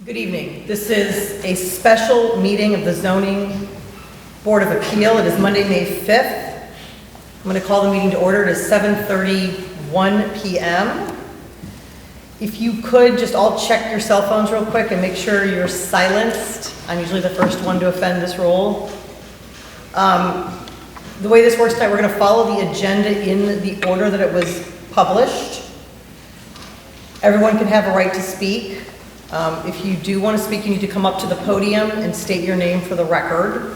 Good evening. This is a special meeting of the Zoning Board of Appeal. It is Monday, May 5th. I'm going to call the meeting to order. It is 7:31 p.m. If you could just all check your cell phones real quick and make sure you're silenced. I'm usually the first one to offend this rule. The way this works tonight, we're going to follow the agenda in the order that it was published. Everyone can have a right to speak. If you do want to speak, you need to come up to the podium and state your name for the record.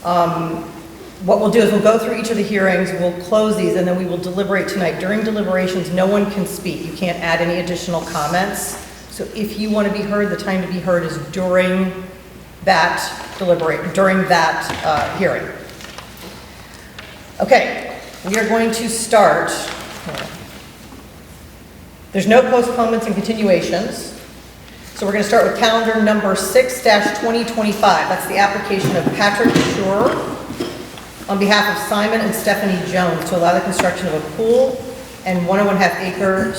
What we'll do is we'll go through each of the hearings, we'll close these, and then we will deliberate tonight. During deliberations, no one can speak. You can't add any additional comments. So if you want to be heard, the time to be heard is during that hearing. Okay, we are going to start. There's no postponements and continuations. So we're going to start with calendar number 6-2025. That's the application of Patrick Shore on behalf of Simon and Stephanie Jones to allow the construction of a pool and 1.5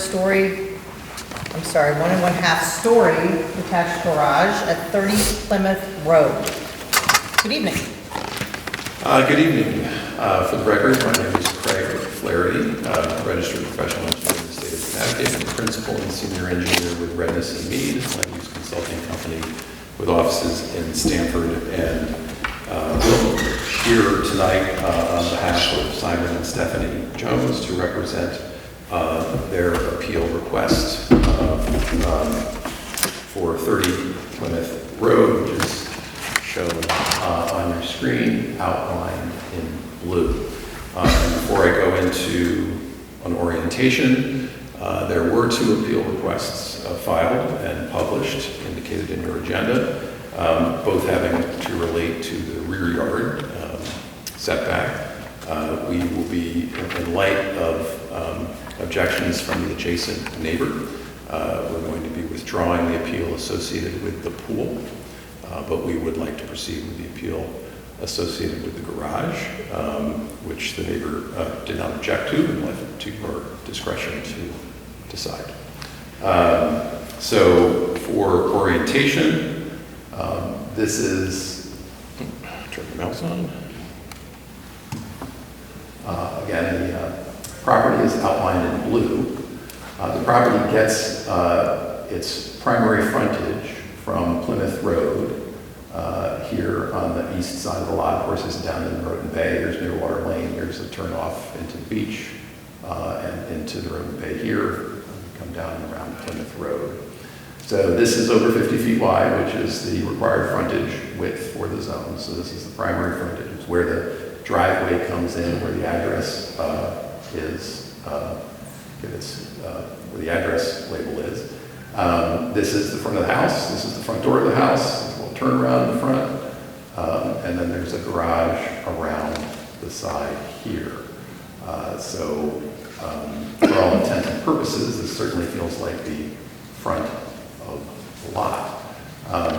story detached garage at 30 Plymouth Road. Good evening. Good evening. For the record, my name is Craig Flaherty, registered professional engineer in the state of Connecticut, and principal and senior engineer with Redness and Mead, a land use consulting company with offices in Stamford and Wilmington. Here tonight on behalf of Simon and Stephanie Jones to represent their appeal request for 30 Plymouth Road, which is shown on your screen, outlined in blue. And before I go into an orientation, there were 2 appeal requests filed and published, indicated in your agenda, both having to relate to the rear yard setback. We will be, in light of objections from the adjacent neighbor, we're going to be withdrawing the appeal associated with the pool, but we would like to proceed with the appeal associated with the garage, which the neighbor did not object to and left it to your discretion to decide. So for orientation, this is, turn the mouse on. Again, the property is outlined in blue. The property gets its primary frontage from Plymouth Road, here on the east side of the lot. Of course, this is down in Roden Bay. There's Nearwater Lane. There's a turnoff into the beach and into the Roden Bay here. Come down and around Plymouth Road. So this is over 50 feet wide, which is the required frontage width for the zone. So this is the primary frontage. It's where the driveway comes in, where the address is, where the address label is. This is the front of the house. This is the front door of the house. There's a little turnaround in the front. And then there's a garage around the side here. So for all intents and purposes, this certainly feels like the front of the lot.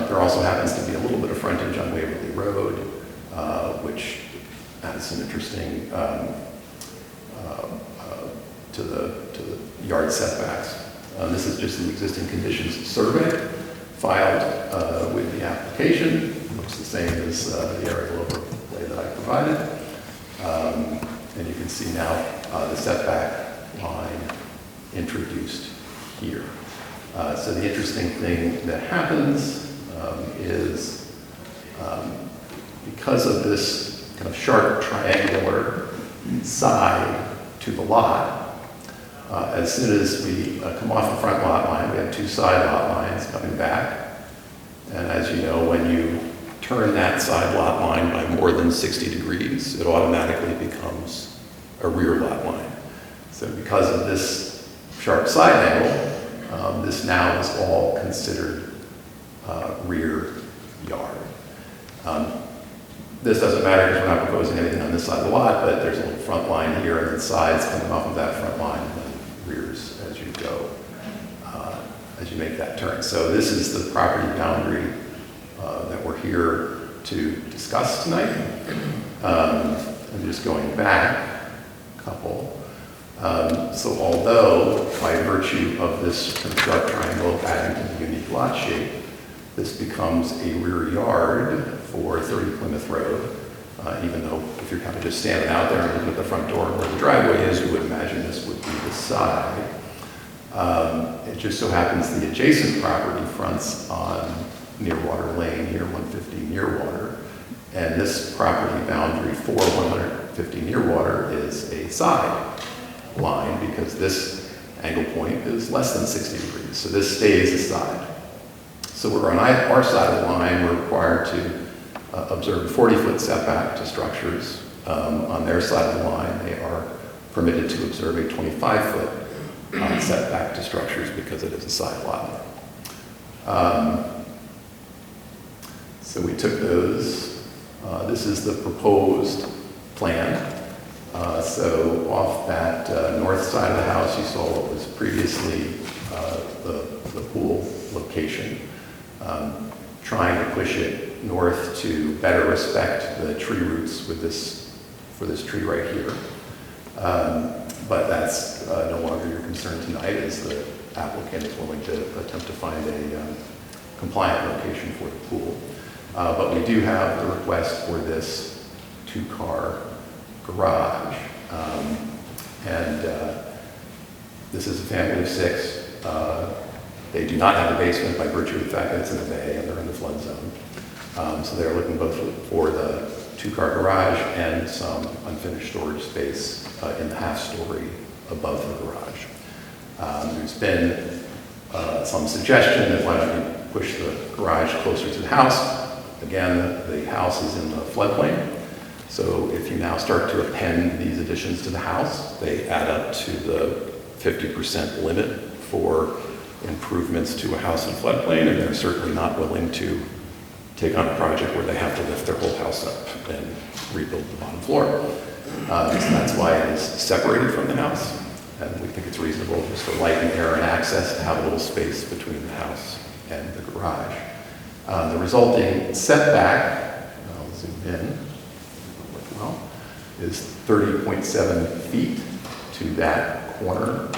There also happens to be a little bit of frontage on Waverly Road, which adds some interesting to the yard setbacks. This is just an existing conditions survey filed with the application. It looks the same as the aerial overlay that I provided. And you can see now the setback line introduced here. So the interesting thing that happens is because of this kind of sharp triangular side to the lot, as soon as we come off the front lot line, we have 2 side lot lines coming back. And as you know, when you turn that side lot line by more than 60 degrees, it automatically becomes a rear lot line. So because of this sharp side angle, this now is all considered rear yard. This doesn't matter because we're not proposing anything on this side of the lot, but there's a little front line here and then sides coming off of that front line and then rears as you go, as you make that turn. So this is the property boundary that we're here to discuss tonight. I'm just going back a couple. So although by virtue of this sharp triangle adding to the unique lot shape, this becomes a rear yard for 30 Plymouth Road, even though if you're kind of just standing out there and looking at the front door where the driveway is, you would imagine this would be the side. It just so happens the adjacent property fronts on Nearwater Lane, here 150 Nearwater, and this property boundary for 150 Nearwater is a side line because this angle point is less than 60 degrees, so this stays aside. So we're on our side of the line, we're required to observe a 40-foot setback to structures. On their side of the line, they are permitted to observe a 25-foot setback to structures because it is a side lot. So we took those. This is the proposed plan. So off that north side of the house, you saw what was previously the pool location. Trying to push it north to better respect the tree roots with for this tree right here. But that's no longer your concern tonight, as the applicant is willing to attempt to find a compliant location for the pool. But we do have the request for this two-car garage. This is a family of 6. They do not have a basement by virtue of the fact that it's in a bay and they're in the flood zone. So they're looking both for the two-car garage and some unfinished storage space in the half-story above the garage. There's been some suggestion that why don't you push the garage closer to the house. Again, the house is in the floodplain. So if you now start to append these additions to the house, they add up to the 50% limit for improvements to a house in floodplain, and they're certainly not willing to take on a project where they have to lift their whole house up and rebuild the bottom floor. So that's why it is separated from the house, and we think it's reasonable just for light and air and access to have a little space between the house and the garage. The resulting setback, I'll zoom in, well, is 30.7 feet to that corner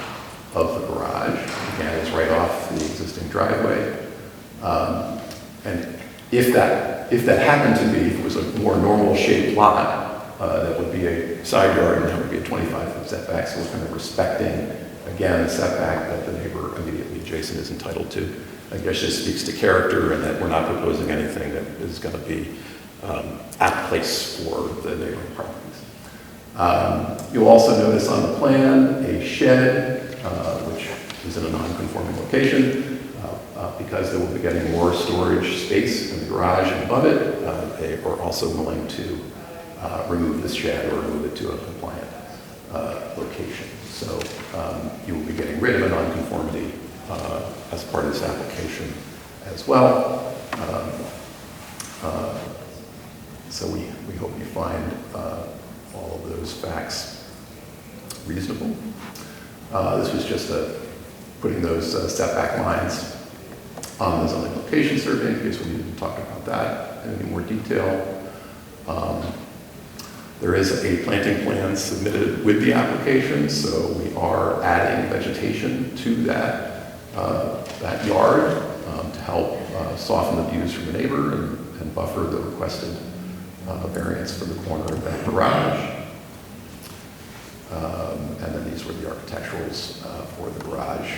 of the garage. Again, it's right off the existing driveway. And if that happened to be, if it was a more normal shaped lot, that would be a side yard and that would be a 25-foot setback. So we're kind of respecting, again, the setback that the neighbor immediately adjacent is entitled to. I guess this speaks to character and that we're not proposing anything that is going to be at place for the neighboring properties. You'll also notice on the plan a shed, which is in a non-conforming location. Because they will be getting more storage space in the garage and above it, they are also willing to remove this shed or move it to a compliant location. So you will be getting rid of a nonconformity as part of this application as well. So we hope you find all of those facts reasonable. This was just putting those setback lines on the zoning location survey in case we needed to talk about that in any more detail. There is a planting plan submitted with the application, so we are adding vegetation to that yard to help soften the views from the neighbor and buffer the requested variance for the corner of that garage. And then these were the architecturals for the garage.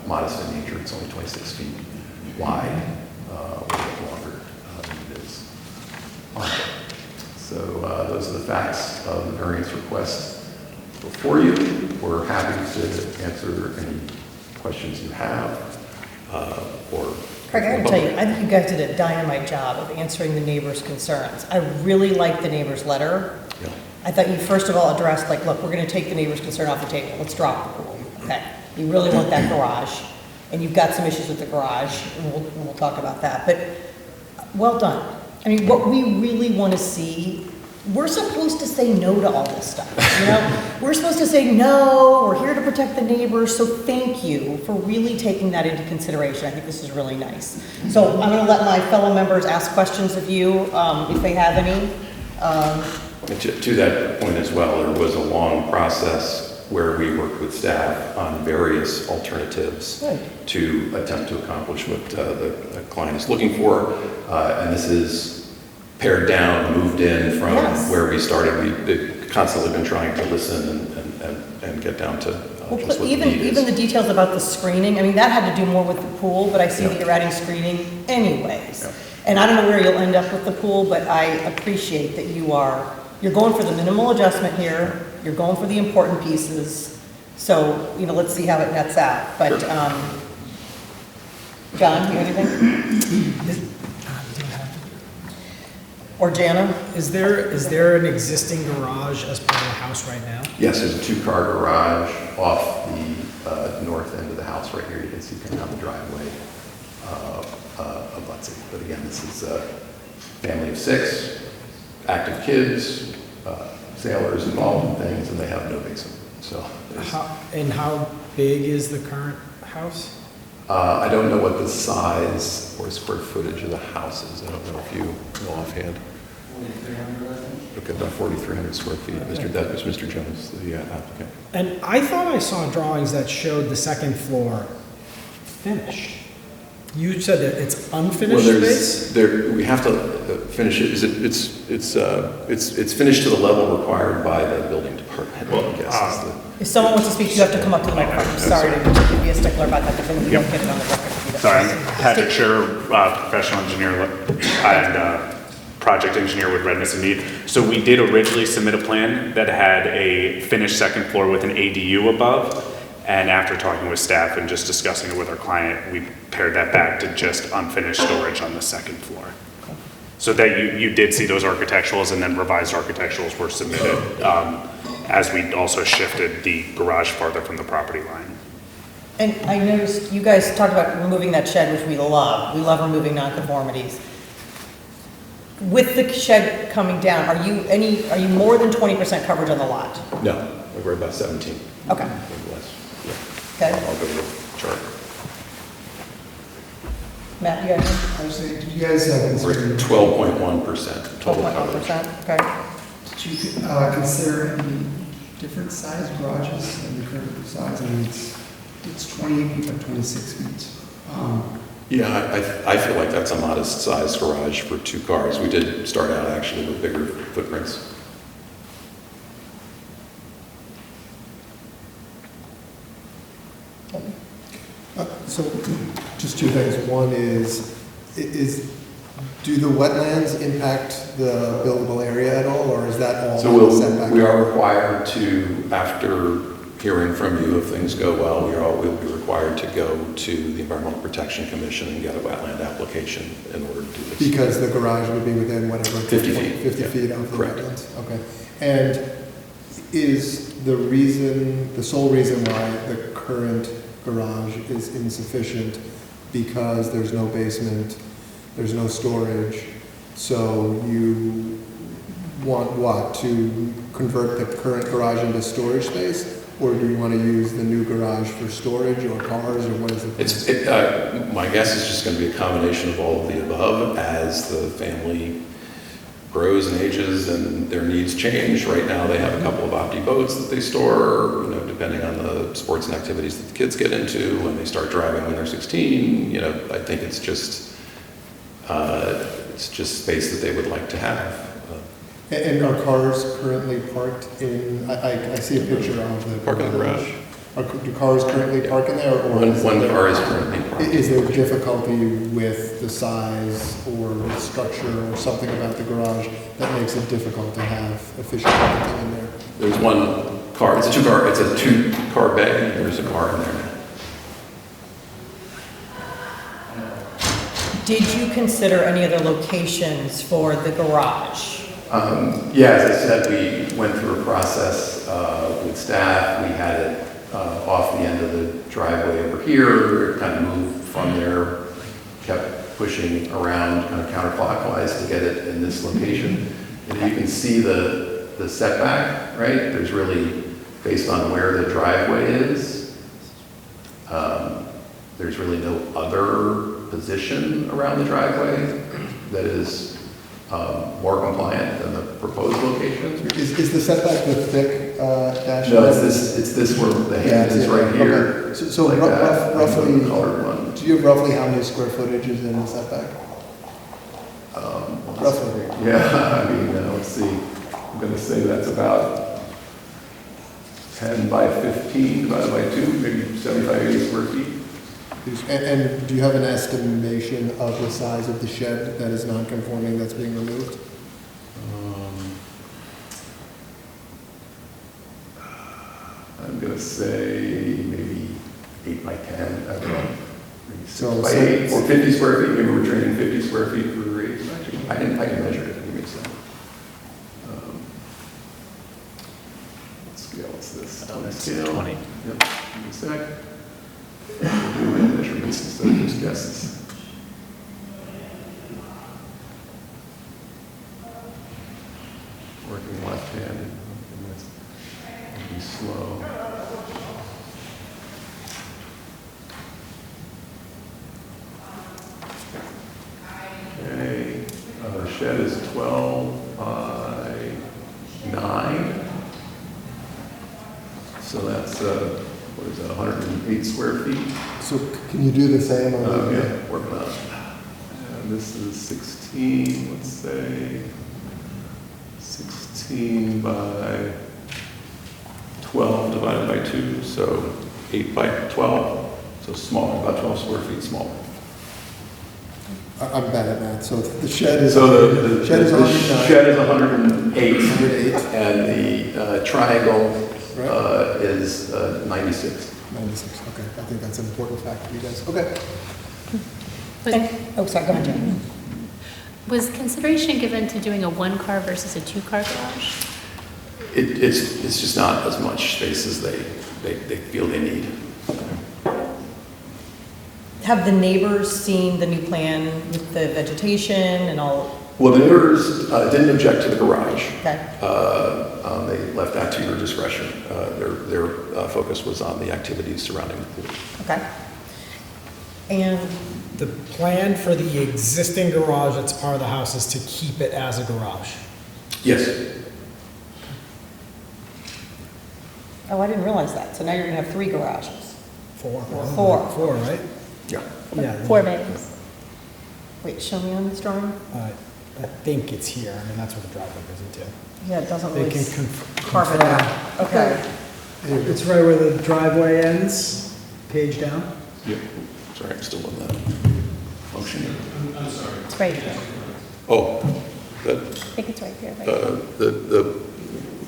Modest in nature, it's only 26 feet wide, a little bit longer than it is. So those are the facts of the variance request before you. We're happy to answer any questions you have. Craig, I gotta tell you, I think you guys did a dynamite job of answering the neighbors' concerns. I really liked the neighbor's letter. Yeah. I thought you first of all addressed, like, look, we're gonna take the neighbor's concern off the table. Let's drop the pool. Okay. You really want that garage, and you've got some issues with the garage, and we'll talk about that. But well done. I mean, what we really want to see, we're supposed to say no to all this stuff, you know? We're supposed to say, no, we're here to protect the neighbors, so thank you for really taking that into consideration. I think this is really nice. So I'm going to let my fellow members ask questions of you, if they have any. To that point as well, there was a long process where we worked with staff on various alternatives Good. to attempt to accomplish what the client is looking for. And this is pared down, moved in from Yes. where we started. We've constantly been trying to listen and get down to Well, just what the even, need is. even the details about the screening, I mean, that had to do more with the pool, but I see that Yeah. you're adding screening anyways. Yeah. And I don't know where you'll end up with the pool, but I appreciate that you're going for the minimal adjustment here, you're going for the important pieces. So, let's see how it nets out. But, Sure. John, you have anything? Or Jana? Is there an existing garage as part of the house right now? Yes, there's a two-car garage off the north end of the house right here. You can see coming out the driveway of Lutzy. But again, this is a family of 6, active kids, sailors involved in things, and they have no basement. So there's- How big is the current house? I don't know what the size or square footage of the house is. I don't know if you know offhand. 4,300, I think. Okay, about 4,300 square feet. That was Mr. Jones, the applicant. And I thought I saw drawings that showed the second floor finished. You said that it's unfinished space? We have to finish it. It's finished to the level required by the building department, I guess. Is the- If someone wants to speak, you have to come up to the microphone. I'm sorry to be a stickler about that, but we don't get it on the record. Sorry, I'm Patrick Scherer, professional engineer and project engineer with Redness and Mead. So we did originally submit a plan that had a finished second floor with an ADU above. And after talking with staff and just discussing it with our client, we pared that back to just unfinished storage on the second floor. So that you did see those architecturals, and then revised architecturals were submitted as we also shifted the garage farther from the property line. And I noticed you guys talked about removing that shed, which we love. We love removing nonconformities. With the shed coming down, are you more than 20% coverage on the lot? No, we're about 17. Okay. Maybe less. Yeah. Okay. I'll go to the chart. Matt, you guys? I was saying, did you guys We're consider, at 12.1% total coverage. 12.1%, okay. did you consider any different size garages than the current size? I mean, it's 28 feet by 26 feet. Yeah, I feel like that's a modest sized garage for 2 cars. We did start out actually with bigger footprints. So, just 2 things. One is, do the wetlands impact the buildable area at all, or is that all So setback? we are required to, after hearing from you, if things go well, we'll be required to go to the Environmental Protection Commission and get a wetland application in order to do this. Because the garage would be within whatever? 50 feet, 50 yeah. feet of the Correct. wetlands? Okay. And is the sole reason why the current garage is insufficient because there's no basement, there's no storage, so you want what, to convert the current garage into storage space? Or do you want to use the new garage for storage or cars, or what is it? My guess is just going to be a combination of all of the above as the family grows and ages and their needs change. Right now, they have a couple of opti boats that they store, depending on the sports and activities that the kids get into. When they start driving when they're 16, I think it's just space that they would like to have. And are cars currently parked in, I see a picture of the Park in the garage. Do cars currently park in there? Or One car is currently parked. Is there difficulty with the size or the structure or something about the garage that makes it difficult to have efficient parking in there? There's one car, it's a 2-car bay, and there's a car in there now. Did you consider any other locations for the garage? Yeah, as I said, we went through a process with staff. We had it off the end of the driveway over here. It kind of moved from there, kept pushing around kind of counterclockwise to get it in this location. And you can see the setback, right? There's really, based on where the driveway is, there's really no other position around the driveway that is more compliant than the proposed location. Is the setback the thick dash? No, it's this where the hand is right here. Okay. So like that. roughly, The colored one. do you have roughly how many square footage is in the setback? Roughly. Yeah, I mean, let's see, I'm gonna say that's about 10 by 15 divided by 2, maybe 75, 80 square feet. And do you have an estimation of the size of the shed that is non-conforming that's being removed? I'm gonna say maybe 8 by 10, I don't know. Maybe 6 So by 8, or 50 square feet, maybe we're trading 50 square feet for 8. I can measure it, give me a second. What scale is this? Oh, that's Scale. 20. Yep, give me a sec. Do my measurements instead of just guesses. Working left-handed, and that's be slow. Okay, the shed is 12 by 9. So that's, what is that, 108 square feet? So can you do the same on the? Yeah, working on it. And this is 16, let's say, 16 by 12 divided by 2, so 8 by 12, so small, about 12 square feet smaller. I'm bad at math, so the shed is. So the Shed is the 109. shed is 108, 108. and the triangle Right. is 96. 96, okay, I think that's an important fact for you guys, okay. Oh, sorry, go ahead, Jen. Was consideration given to doing a one-car versus a two-car garage? It's just not as much space as they feel they need. Have the neighbors seen the new plan with the vegetation and all? Well, the neighbors didn't object to the garage. Okay, They left that to your discretion. Their focus was on the activities surrounding the pool. okay. And, The plan for the existing garage that's part of the house is to keep it as a garage. Yes. oh, I didn't realize that. So now you're gonna have 3 garages. Four. Four. Right? Yeah. Yeah. 4 bays. Wait, show me on this drawing. I think it's here. I mean, that's where the driveway goes into. Yeah, it doesn't They really can carve it confirm. out. Okay. It's right where the driveway ends, page down. Yep. Sorry, I'm still in that function. It's right here. Oh, I think it's right here.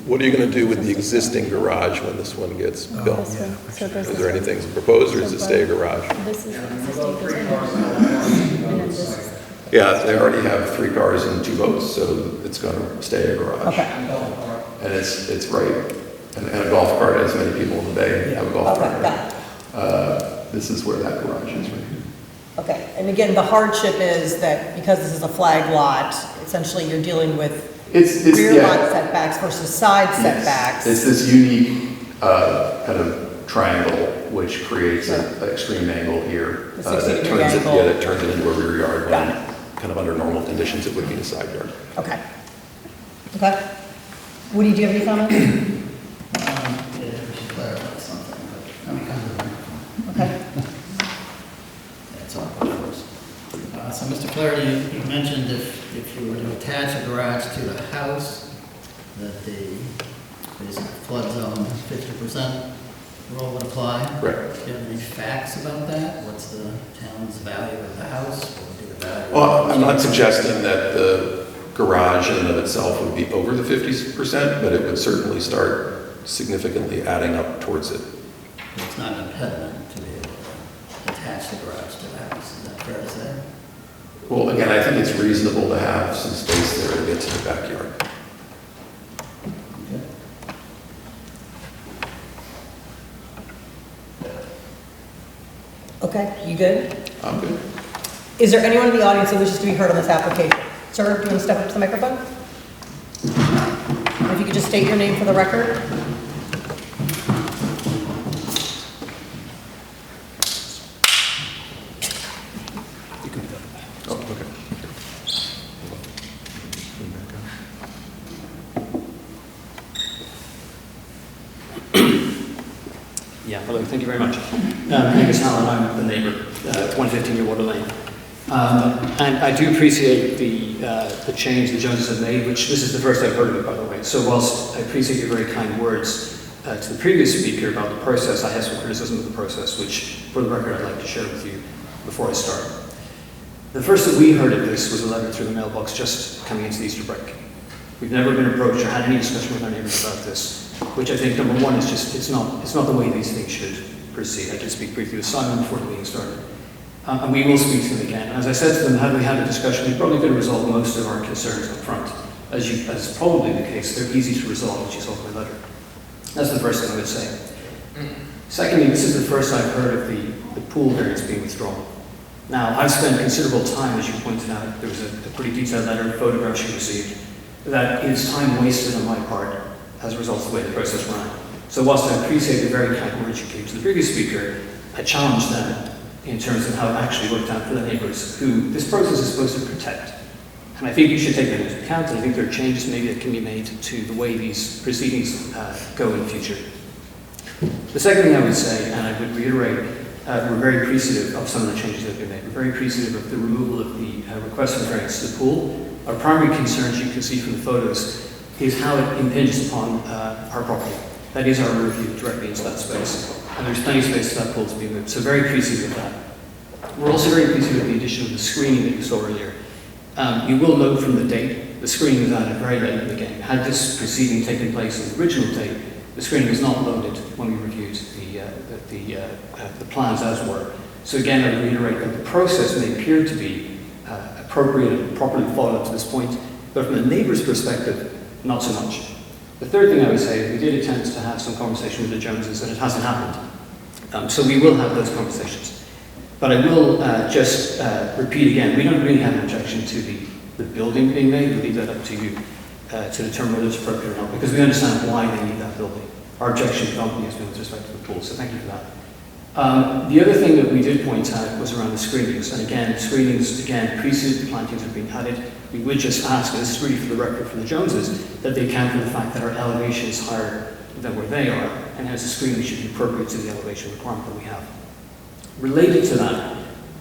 what are you going to do with the existing garage when this one gets built? This one. So there's Is there this anything proposed, or does it stay a garage? one. This is the existing, goes in there. And then this is, Yeah, they already have 3 cars and 2 boats, so it's going to stay a garage. Okay, And it's right, and a golf cart, as many people in the bay have a golf okay, cart. got it. This is where that garage is right here. Okay, and again, the hardship is that because this is a flag lot, essentially you're dealing with It's rear yeah. lot setbacks versus side Yes. setbacks. It's this unique kind of triangle which creates an extreme angle here. The that 60-degree turns it, angle. yeah, that turns it into a rear yard Got when kind of under normal conditions it would be a side yard. Okay. Okay. Woody, do you have any comments? We should clarify something, but I'm kind of, Okay. it's all first. So Mr. Flaherty, you mentioned if you were to attach a garage to the house, that the basic flood zone 50% rule would apply. Correct. Do you have any facts about that? What's the town's value of the house? What would be the value? Well, I'm not suggesting that the garage in and of itself would be over the 50%, but it would certainly start significantly adding up towards it. It's not an impediment to be able to attach the garage to the house, is that fair to say? Well, again, I think it's reasonable to have some space there to get to the backyard. Okay, you good? I'm good. Is there anyone in the audience who wishes to be heard on this application? Sir, do you want to step up to the microphone? If you could just state your name for the record. Oh, okay. Hello, thank you very much. My name is Alan, I'm the neighbour, 115 Year Water Lane. And I do appreciate the change the Joneses have made, which this is the first I've heard of it, by the way. So whilst I appreciate your very kind words to the previous speaker about the process, I have some criticism of the process, which, for the record, I'd like to share with you before I start. The first that we heard of this was a letter through the mailbox just coming into the Easter break. We've never been approached or had any discussion with our neighbours about this, which I think, number one, is just, it's not the way these things should proceed. I did speak briefly with Simon before the meeting started. And we will speak to them again. And as I said to them, had we had a discussion, we probably could have resolved most of our concerns up front. As is probably the case, they're easy to resolve, as you saw in my letter. That's the first thing I would say. Secondly, this is the first I've heard of the pool variance being withdrawn. Now, I've spent considerable time, as you pointed out, there was a pretty detailed letter, photographs you received, that is time wasted on my part as a result of the way the process ran. So whilst I appreciate the very kind words you gave to the previous speaker, I challenge them in terms of how it actually worked out for the neighbours who this process is supposed to protect. And I think you should take that into account, and I think there are changes maybe that can be made to the way these proceedings go in the future. The second thing I would say, and I would reiterate, we're very appreciative of some of the changes that have been made. We're very appreciative of the removal of the request for variance to the pool. Our primary concern, as you can see from the photos, is how it impinges upon our property. That is our rear view directly into that space. And there's plenty of space for that pool to be moved. So very appreciative of that. We're also very appreciative of the addition of the screening that you saw earlier. You will note from the date, the screening was added very late in the game. Had this proceeding taken place on the original date, the screening was not loaded when we reviewed the plans as were. So again, I reiterate that the process may appear to be appropriate and properly followed up to this point, but from the neighbour's perspective, not so much. The third thing I would say is we did attempt to have some conversation with the Joneses, and it hasn't happened. So we will have those conversations. But I will just repeat again, we don't really have an objection to the building being made. We leave that up to you to determine whether it's appropriate or not, because we understand why they need that building. Our objection predominantly has been with respect to the pool, so thank you for that. The other thing that we did point out was around the screenings, and again, screenings, preceded the plantings have been added. We would just ask, and this is really for the record from the Joneses, that they account for the fact that our elevation is higher than where they are, and hence the screening should be appropriate to the elevation requirement that we have. Related to that,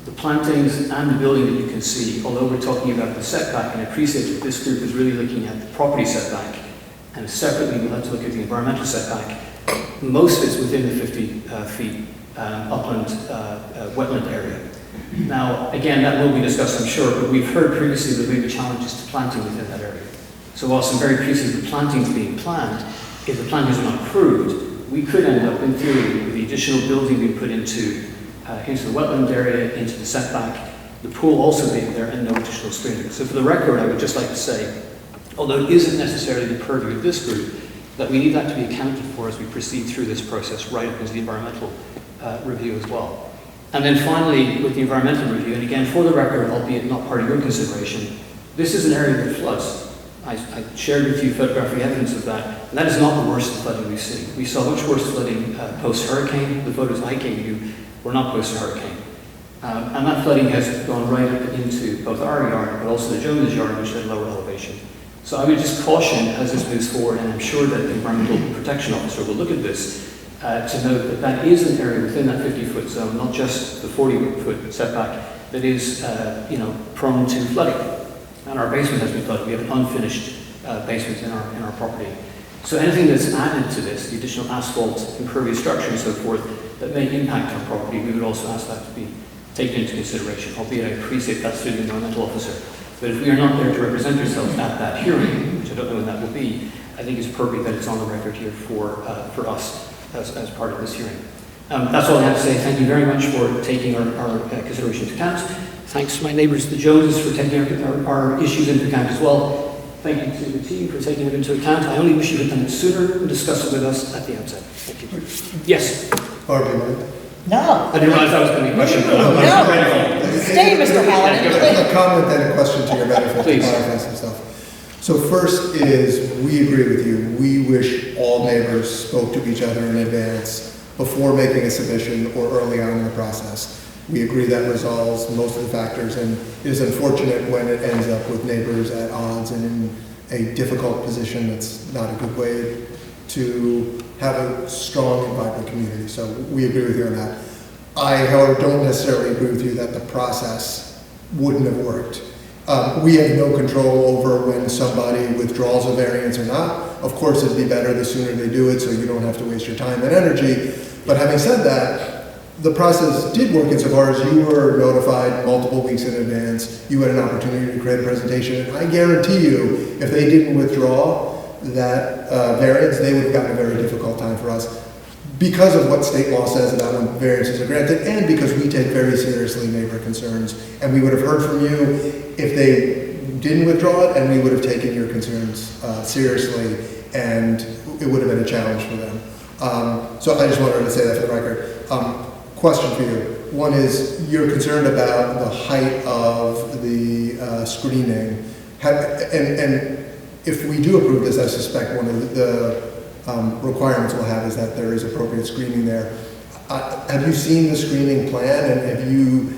the plantings and the building that you can see, although we're talking about the setback, and I appreciate that this group is really looking at the property setback, and separately we'll have to look at the environmental setback. Most of it's within the 50 feet upland wetland area. Now, again, that will be discussed, I'm sure, but we've heard previously that there may be challenges to planting within that area. So whilst I'm very pleased with the plantings being planned, if the plantings are not approved, we could end up, in theory, with the additional building being put into the wetland area, into the setback, the pool also being there, and no additional screening. So for the record, I would just like to say, although it isn't necessarily the purview of this group, that we need that to be accounted for as we proceed through this process, right up into the environmental review as well. And then finally, with the environmental review, and again, for the record, albeit not part of your consideration, this is an area that floods. I shared with you photographic evidence of that, and that is not the worst flooding we've seen. We saw much worse flooding post-hurricane. The photos I gave you were not post-hurricane. And that flooding has gone right up into both our yard, but also the Jones yard, which had lower elevation. So I would just caution, as this moves forward, and I'm sure that the Environmental Protection Officer will look at this, to note that that is an area within that 50-foot zone, not just the 40-foot setback, that is, prone to flooding. And our basement has been flooded. We have an unfinished basement in our property. So anything that's added to this, the additional asphalt, impervious structure, and so forth, that may impact our property, we would also ask that to be taken into consideration. Albeit I appreciate that's through the environmental officer. But if we are not there to represent ourselves at that hearing, which I don't know when that will be, I think it's appropriate that it's on the record here for us as part of this hearing. That's all I have to say. Thank you very much for taking our consideration into account. Thanks to my neighbours, the Joneses, for taking our issues into account as well. Thank you to the team for taking it into account. I only wish you had done it sooner and discussed it with us at the outset. Thank you. Yes? Barbie, right? No. I didn't realize that was going to be a question. No. Stay, Mr. Hallinan. A comment and a question to your benefit to Please. clarify some stuff. So first is, we agree with you. We wish all neighbors spoke to each other in advance before making a submission or early on in the process. We agree that resolves most of the factors, and it is unfortunate when it ends up with neighbors at odds and in a difficult position. That's not a good way to have a strong and vibrant community. So we agree with you on that. I, however, don't necessarily agree with you that the process wouldn't have worked. We have no control over when somebody withdraws a variance or not. Of course, it'd be better the sooner they do it so you don't have to waste your time and energy. But having said that, the process did work insofar as you were notified multiple weeks in advance. You had an opportunity to create a presentation. And I guarantee you, if they didn't withdraw that variance, they would have gotten a very difficult time for us because of what state law says about when variances are granted, and because we take very seriously neighbor concerns. And we would have heard from you if they didn't withdraw it, and we would have taken your concerns seriously, and it would have been a challenge for them. So I just wanted to say that for the record. Question for you. One is, you're concerned about the height of the screening. And if we do approve this, I suspect one of the requirements we'll have is that there is appropriate screening there. Have you seen the screening plan, and have you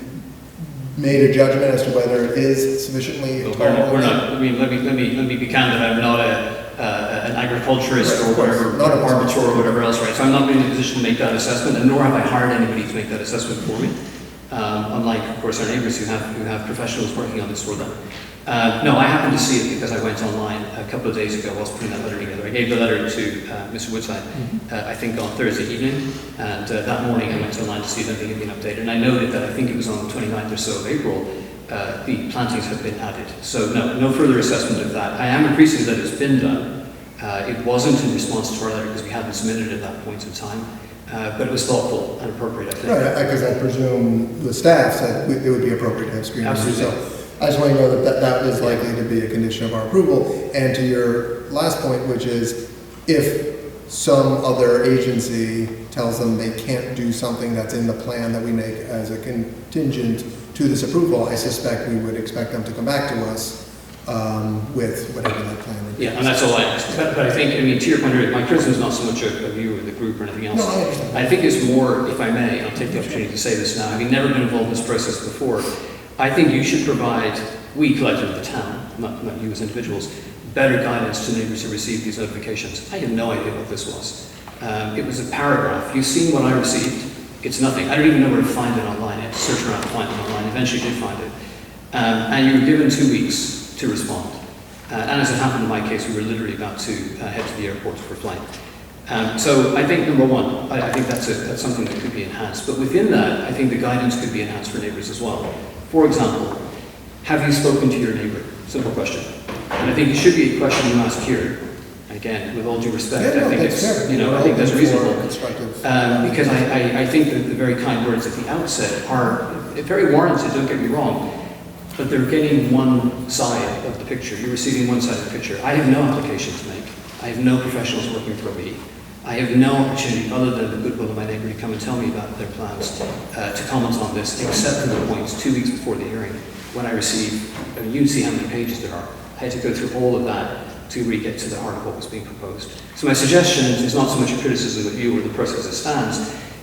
made a judgment as to whether it is sufficiently tall? We're not, I mean, let me be candid, I'm not an agriculturist or whatever, Not a arbiter or whatever else, right? So I'm not in a position to make that assessment, and nor have I hired anybody to make that assessment for me. Unlike, of course, our neighbors who have professionals working on this for them. No, I happened to see it because I went online a couple of days ago whilst putting that letter together. I gave the letter to Mr. Woodside, I think on Thursday evening, and that morning I went online to see if anything had been updated. And I noted that I think it was on the 29th or so of April, the plantings have been added. So no further assessment of that. I am appreciative that it's been done. It wasn't in response to our letter because we hadn't submitted at that point in time. But it was thoughtful and appropriate, I think. Right, because I presume the staff said it would be appropriate to have screening. Absolutely. So I just want to know that is likely to be a condition of our approval. And to your last point, which is, if some other agency tells them they can't do something that's in the plan that we make as a contingent to this approval, I suspect we would expect them to come back to us with whatever that plan would be. Yeah, and that's all I asked. But I think, I mean, to your point, my criticism is not so much of you or the group or anything else. No, I understand. I think it's more, if I may, I'll take the opportunity to say this now, having never been involved in this process before, I think you should provide, we collectively, the town, not you as individuals, better guidance to neighbors who receive these notifications. I had no idea what this was. It was a paragraph. You've seen what I received. It's nothing. I don't even know where to find it online. I had to search around to find it online. Eventually did find it. And you were given 2 weeks to respond. And as it happened in my case, we were literally about to head to the airport for flight. So I think, number one, I think that's something that could be enhanced. But within that, I think the guidance could be enhanced for neighbors as well. For example, have you spoken to your neighbor? Simple question. And I think it should be a question you ask here. Again, with all due respect, Yeah, no, I think that's it's, fair. you know, I think that's reasonable. Constructive. Because I think that the very kind words at the outset are very warranted, don't get me wrong, but they're getting one side of the picture. You're receiving one side of the picture. I have no application to make. I have no professionals working for me. I have no opportunity, other than the goodwill of my neighbor, to come and tell me about their plans, to comment on this, except for the points 2 weeks before the hearing, when I receive, I mean, you see how many pages there are. I had to go through all of that to really get to the heart of what was being proposed. So my suggestion is not so much a criticism of you or the process as it stands.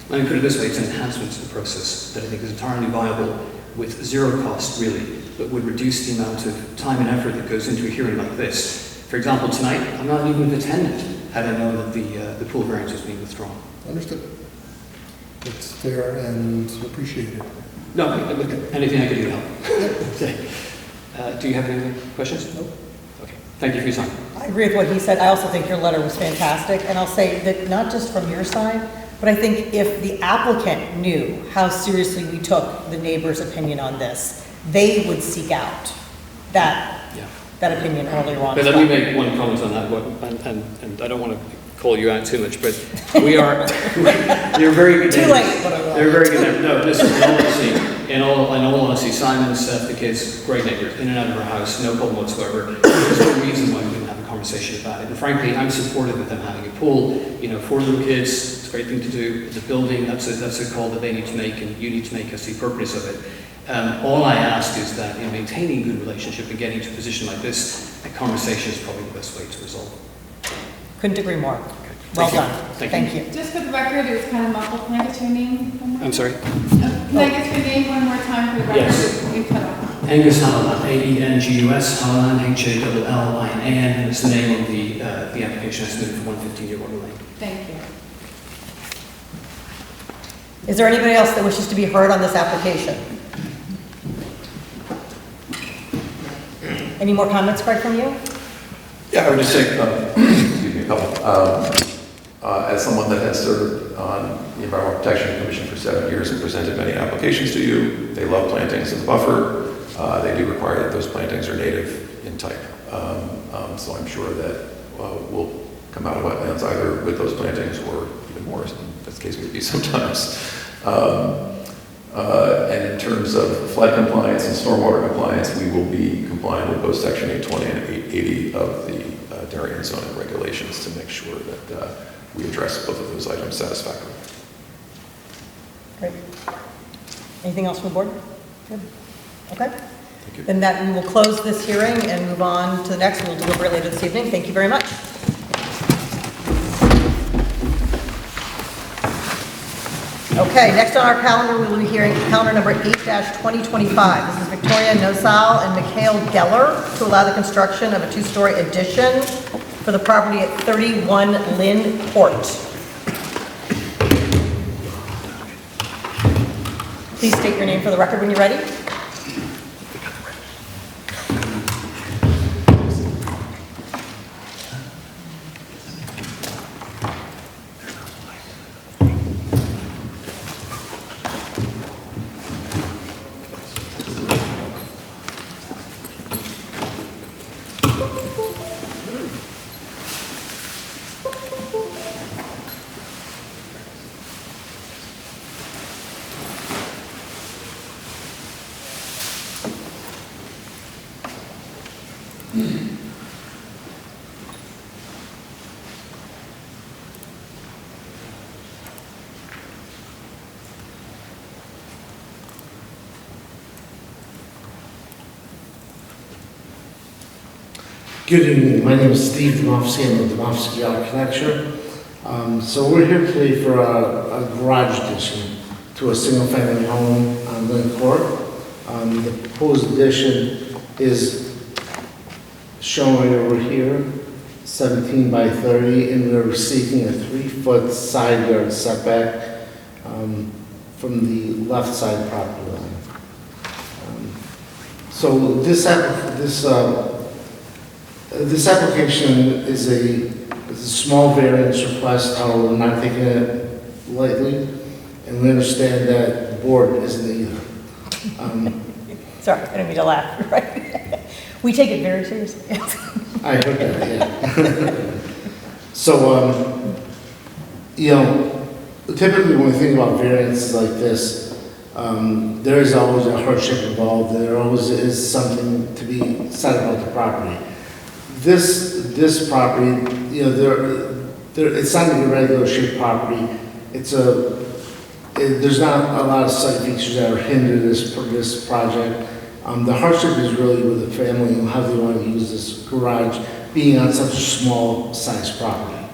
Let me put it this way, it's an enhancement to the process that I think is entirely viable with zero cost, really, but would reduce the amount of time and effort that goes into a hearing like this. For example, tonight, I'm not even attended had I known that the pool variance was being withdrawn. Understood. It's fair and appreciated. No, look, anything I can do to help. Okay. Do you have any other questions? Nope. Okay. Thank you for your time. I agree with what he said. I also think your letter was fantastic. And I'll say that not just from your side, but I think if the applicant knew how seriously we took the neighbor's opinion on this, they would seek out that opinion earlier on. But let me make one comment on that, and I don't want to call you out too much, but we are, you're very good. Too late. They're very good. No, listen, in all honesty, Simon, Seth, the kids, great neighbors, in and out of our house, no problem whatsoever. There's no reason why we didn't have a conversation about it. And frankly, I'm supportive of them having a pool. You know, 4 little kids, it's a great thing to do. The building, that's a call that they need to make, and you need to make as the appropriateness of it. All I ask is that in maintaining a good relationship and getting to a position like this, a conversation is probably the best way to resolve. Couldn't agree more. Thank Well you. done. Thank you. Just for the record, it was kind of muffled. Can I get your name? I'm sorry? Can I get your name one more time for the record? Yes. You cut off. Angus Hallinan, Angus, Hallinan, Hallinan, and it's the name of the application I submitted for 115 Year Water Lane. Thank you. Is there anybody else that wishes to be heard on this application? Any more comments, Craig, from you? Yeah, I would just say, excuse me, a couple. As someone that has served on the Environmental Protection Commission for 7 years and presented many applications to you, they love plantings in the buffer. They do require that those plantings are native in type. So I'm sure that we'll come out of wetlands either with those plantings or even more, as the case may be sometimes. And in terms of flood compliance and stormwater compliance, we will be complying with both Section 820 and 880 of the Darien zoning regulations to make sure that we address both of those items satisfactorily. Great. Anything else from the board? Good. Okay. Thank you. Then that, we will close this hearing and move on to the next, and we'll deliberate later this evening. Thank you very much. Okay, next on our calendar, we will be hearing calendar number 8-2025. This is Victoria Nosal and Mikhail Geller to allow the construction of a 2-story addition for the property at 31 Lynn Court. Please state your name for the record when you're ready. Good evening, my name is Steve Domofsky, I'm with Domofsky Architecture. So we're here today for a garage addition to a single-family home on Lynn Court. The proposed addition is shown right over here, 17 by 30, and we're seeking a 3-foot side yard setback from the left side property line. So this application is a small variance request, however, we're not taking it lightly, and we understand that the board isn't either. Sorry, I didn't mean to laugh, right? We take it very seriously. I heard that, yeah. So, typically when we think about variances like this, there is always a hardship involved, there always is something to be said about the property. This property, it's not an irregular shaped property. There's not a lot of site features that are hinder this project. The hardship is really with the family and how they want to use this garage, being on such a small size property.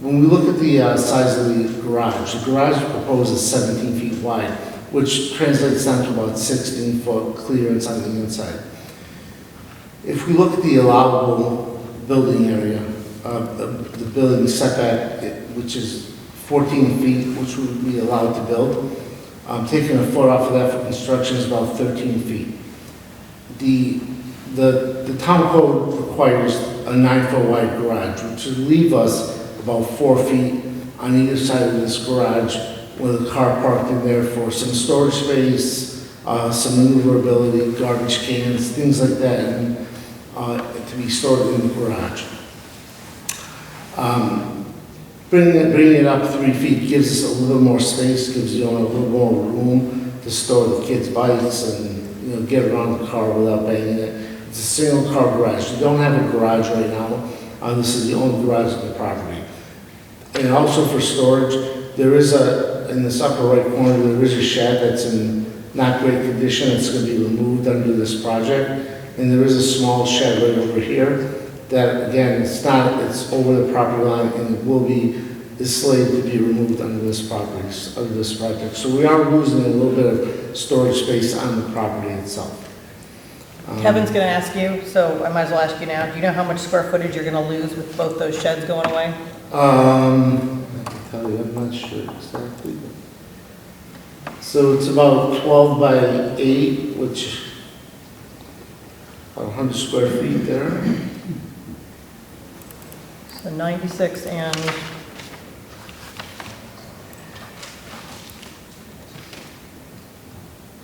When we look at the size of the garage proposed is 17 feet wide, which translates down to about 16 foot clearance on the inside. If we look at the allowable building area, the building setback, which is 14 feet, which would be allowed to build, taking a foot off of that for construction is about 13 feet. The town code requires a 9-foot wide garage, which would leave us about 4 feet on either side of this garage with a car parked in there for some storage space, some maneuverability, garbage cans, things like that, and to be stored in the garage. Bringing it up 3 feet gives us a little more space, gives you a little more room to store the kids' bikes and get around the car without banging it. It's a single car garage. You don't have a garage right now. This is the only garage on the property. And also for storage, there is in this upper right corner, there is a shed that's in not great condition. It's going to be removed under this project. And there is a small shed right over here that, again, it's over the property line and it is slated to be removed under this project. So we are losing a little bit of storage space on the property itself. Kevin's going to ask you, so I might as well ask you now. Do you know how much square footage you're going to lose with both those sheds going away? exactly, I'm not sure exactly. So it's about 12 by 8, which, about 100 square feet there. So 96 and,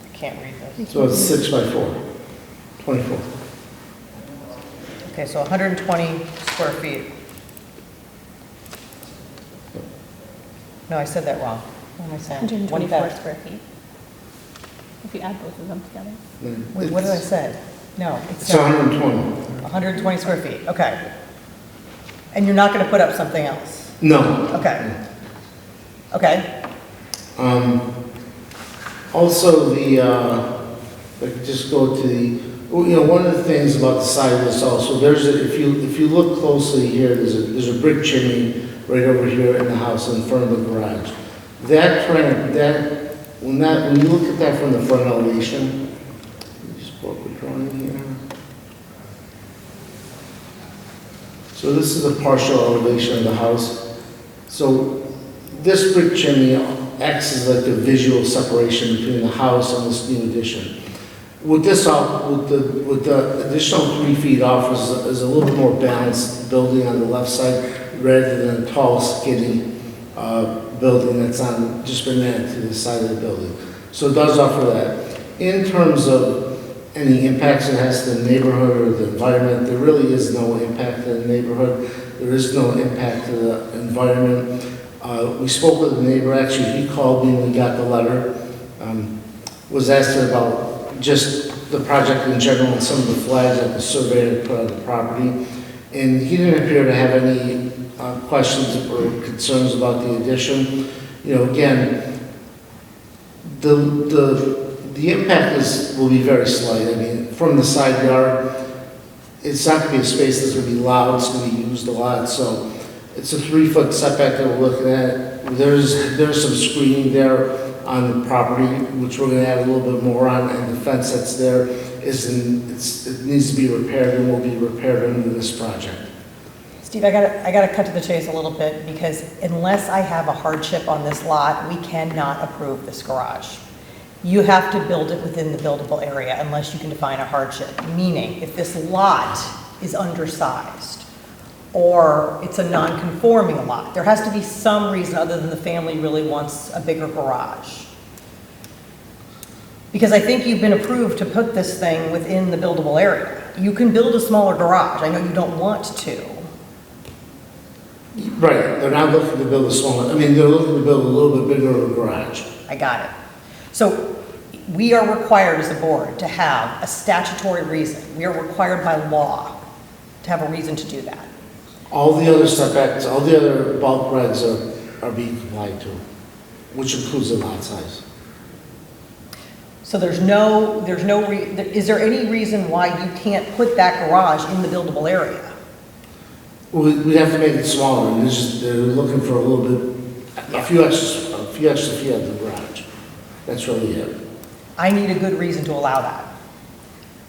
I can't read this. So it's 6 by 4, 24. Okay, so 120 square feet. No, I said that wrong. What am I saying? 124 1,000. square feet. If you add both of them together. Wait, what did I say? No, It's 120. 120 square feet, okay. And you're not going to put up something else? No. Okay. Okay, Also, like, just go to the, well, you know, one of the things about the side of this also, if you look closely here, there's a brick chimney right over here in the house in front of the garage. When you look at that from the front elevation, let me just pull up a drawing here. So this is a partial elevation of the house. So this brick chimney acts as like a visual separation between the house and this new addition. With this, with the additional 3 feet off is a little bit more balanced building on the left side rather than a tall, skinny building that's just been added to the side of the building. So it does offer that. In terms of any impacts it has to the neighborhood or the environment, there really is no impact to the neighborhood. There is no impact to the environment. We spoke with the neighbor, actually, he called me when we got the letter, was asked about just the project in general and some of the flags that the surveyor had put on the property. And he didn't appear to have any questions or concerns about the addition. You know, again, the impact will be very slight. I mean, from the side yard, it's not going to be a space that's going to be loud, it's going to be used a lot, so it's a 3-foot setback that we're looking at. There's some screening there on the property, which we're going to add a little bit more on, and the fence that's there it needs to be repaired and will be repaired under this project. Steve, I gotta cut to the chase a little bit, because unless I have a hardship on this lot, we cannot approve this garage. You have to build it within the buildable area unless you can define a hardship, meaning if this lot is undersized or it's a non-conforming lot, there has to be some reason other than the family really wants a bigger garage. Because I think you've been approved to put this thing within the buildable area. You can build a smaller garage. I know you don't want to. Right, they're not looking to build a smaller, I mean, they're looking to build a little bit bigger of a garage. I got it. So we are required as a board to have a statutory reason. We are required by law to have a reason to do that. All the other setbacks, all the other bulk regs are being complied to, which includes the lot size. So is there any reason why you can't put that garage in the buildable area? We'd have to make it smaller, and they're looking for a little bit, a few extra feet of the garage. That's really it. I need a good reason to allow that.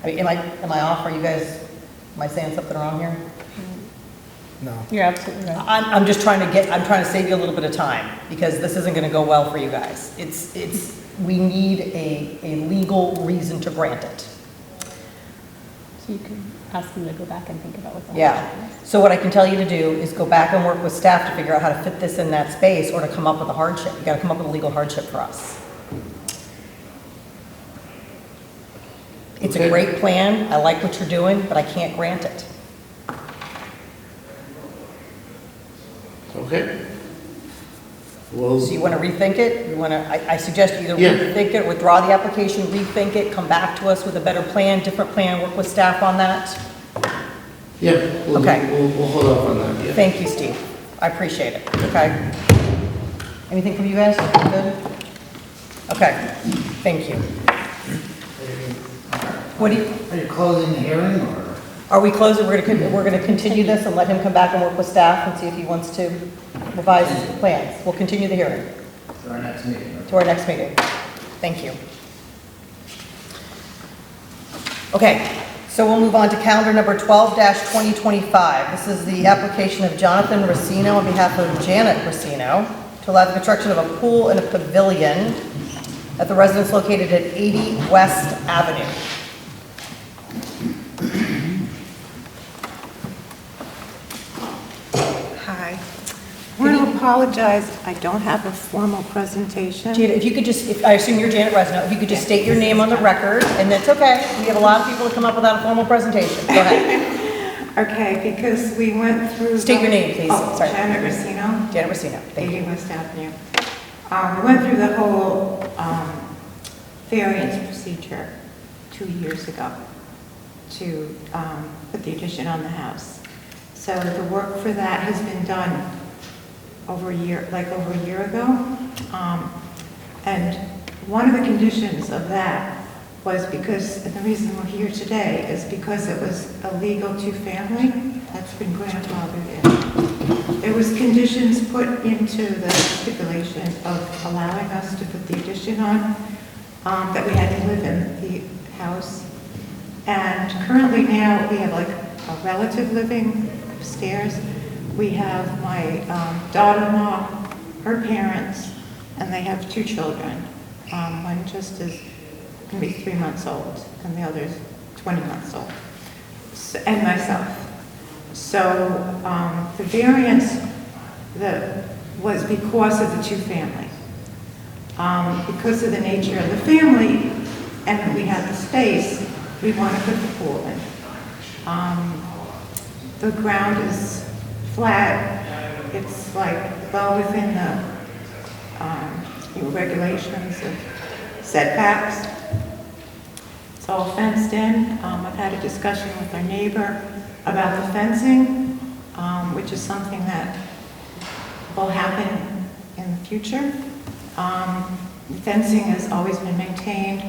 I mean, am I off? Am I saying something wrong here? No. You're absolutely right. I'm trying to save you a little bit of time, because this isn't gonna go well for you guys. We need a legal reason to grant it. So you can ask them to go back and think about what the Yeah. hardship is. So what I can tell you to do is go back and work with staff to figure out how to fit this in that space, or to come up with a hardship. You gotta come up with a legal hardship for us. It's a Okay. great plan, I like what you're doing, but I can't grant it. Okay? Well, So you wanna rethink it? I suggest you either Yeah. rethink it, withdraw the application, rethink it, come back to us with a better plan, different plan, work with staff on that. yeah, Okay. we'll hold off on that, yeah. Thank you, Steve. I appreciate it, okay? Anything from you guys? Good? Okay, thank you. What do you, Are you closing the hearing, or? are we closing? We're gonna continue this and let him come back and work with staff and see if he wants to revise his plans. We'll continue the hearing To our next meeting? to our next meeting. Thank you. Okay, so we'll move on to calendar number 12-2025. This is the application of Jonathan Racino on behalf of Janet Racino to to allow the construction of a pool and a pavilion at the residence located at 80 West Avenue. Hi. I want to apologize, I don't have a formal presentation. Janet, if you could just, I assume you're Janet Resno, if you could just state your name on the record, and that's okay. We have a lot of people that come up without a formal presentation. Go ahead. Okay, because we went through... State your name, please. Oh, Sorry. Janet Racino. Janet Racino, thank you. 80 West Avenue. We went through the whole variance procedure 2 years ago to put the addition on the house. So the work for that has been done over a year ago. And one of the conditions of that was because, and the reason we're here today is because it was a legal two-family that's been grandfathered in. There was conditions put into the stipulation of allowing us to put the addition on, that we had to live in the house. And currently now, we have like a relative living upstairs. We have my daughter-in-law, her parents, and they have 2 children. One just is going to be 3 months old, and the other's 20 months old, and myself. So the variance was because of the two-family. Because of the nature of the family, and we had the space, we want to put the pool in. The ground is flat. It's like well within the regulations of setbacks. It's all fenced in. I've had a discussion with our neighbor about the fencing, which is something that will happen in the future. Fencing has always been maintained,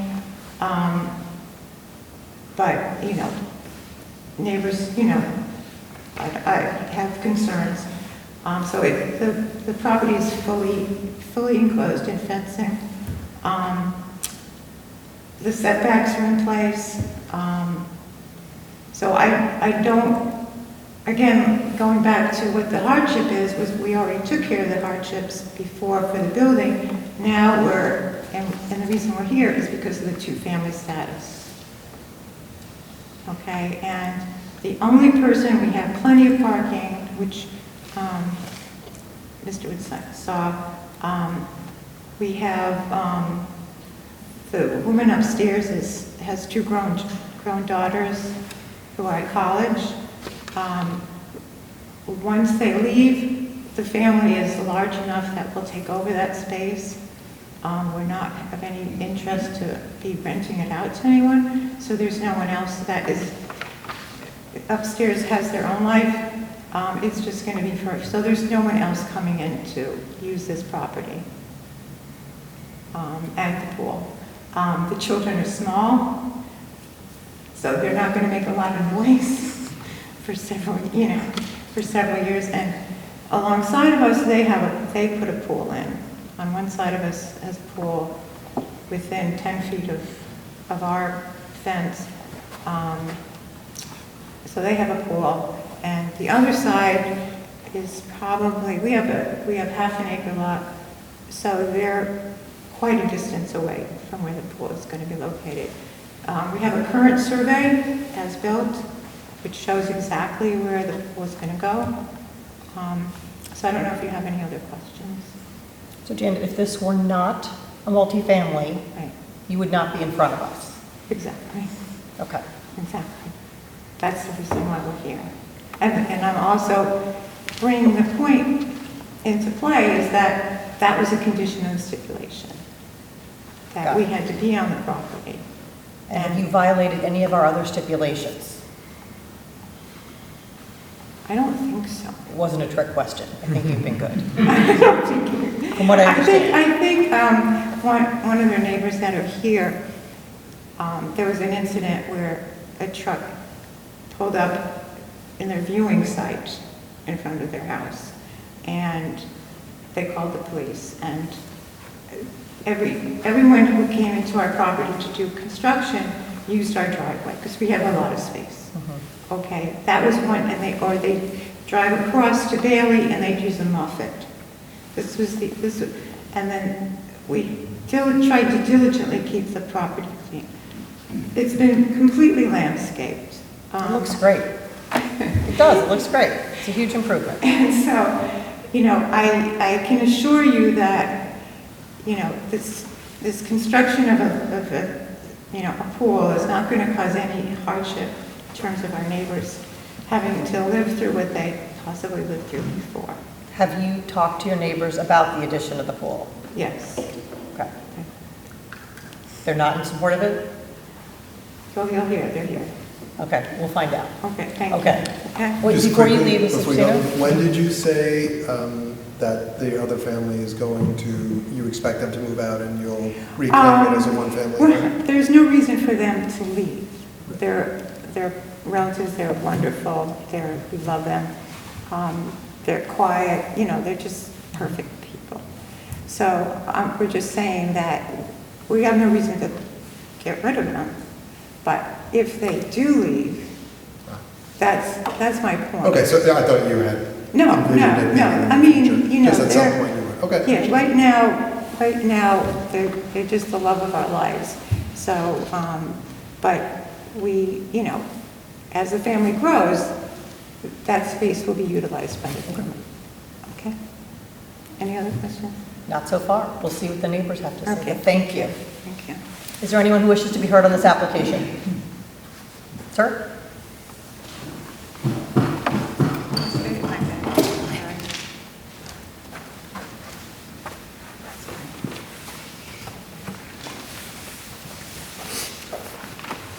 but, you know, neighbors, you know, I have concerns. So the property is fully enclosed in fencing. The setbacks are in place. So I don't, again, going back to what the hardship is, was we already took care of the hardships before for the building. Now we're, and the reason we're here is because of the two-family status. Okay, and the only person, we have plenty of parking, which Mr. Wood saw. We have, the woman upstairs has 2 grown daughters who are at college. Once they leave, the family is large enough that we'll take over that space. We're not of any interest to be renting it out to anyone, so there's no one else that is upstairs has their own life. It's just going to be first, so there's no one else coming in to use this property and the pool. The children are small, so they're not going to make a lot of noise for several years. And alongside of us, they put a pool in. On one side of us has a pool within 10 feet of our fence. So they have a pool, and the other side is probably, we have half an acre lot, so they're quite a distance away from where the pool is going to be located. We have a current survey as built, which shows exactly where the pool is going to go. So I don't know if you have any other questions. So Janet, if this were not a multifamily, Right. you would not be in front of us. Exactly. Okay. Exactly. That's the reason why we're here. And I'm also bringing the point into play is that that was a condition of the stipulation, that we had to be on the property. And have you violated any of our other stipulations? I don't think so. It wasn't a trick question. I think you've been good. I don't think From what I understand. I think one of their neighbors that are here, there was an incident where a truck pulled up in their viewing site in front of their house, and they called the police, and everyone who came into our property to do construction used our driveway, because we have a lot of space. Okay, that was one, and they drive across to Bailey, and they'd use a Muffet. And then we tried to diligently keep the property clean. It's been completely landscaped. It looks great. It does, it looks great. It's a huge improvement. And so, you know, I can assure you that, you know, this construction of a pool is not going to cause any hardship in terms of our neighbors having to live through what they possibly lived through before. Have you talked to your neighbors about the addition of the pool? Yes. Okay. They're not in support of it? So you'll hear, they're here. Okay, we'll find out. Okay, thank you. Okay. Okay. Wait, Just before you quickly, leave, Mrs. before you go, Pacino? when did you say that the other family is going to, you expect them to move out and you'll reclaim it as a one-family home? There's no reason for them to leave. They're relatives, they're wonderful, we love them. They're quiet, you know, they're just perfect people. So we're just saying that we have no reason to get rid of them. But if they do leave, that's my point. Okay, so I thought you had No, envisioned it being no. in the I mean, future. you know, Just at some they're- point you would, okay. Yeah, right now, they're just the love of our lives. So, but we, you know, as the family grows, that space will be utilized by the family. Okay? Any other questions? Not so far. We'll see what the neighbors have to say. Okay. But thank you. Thank you. Is there anyone who wishes to be heard on this application? Sir?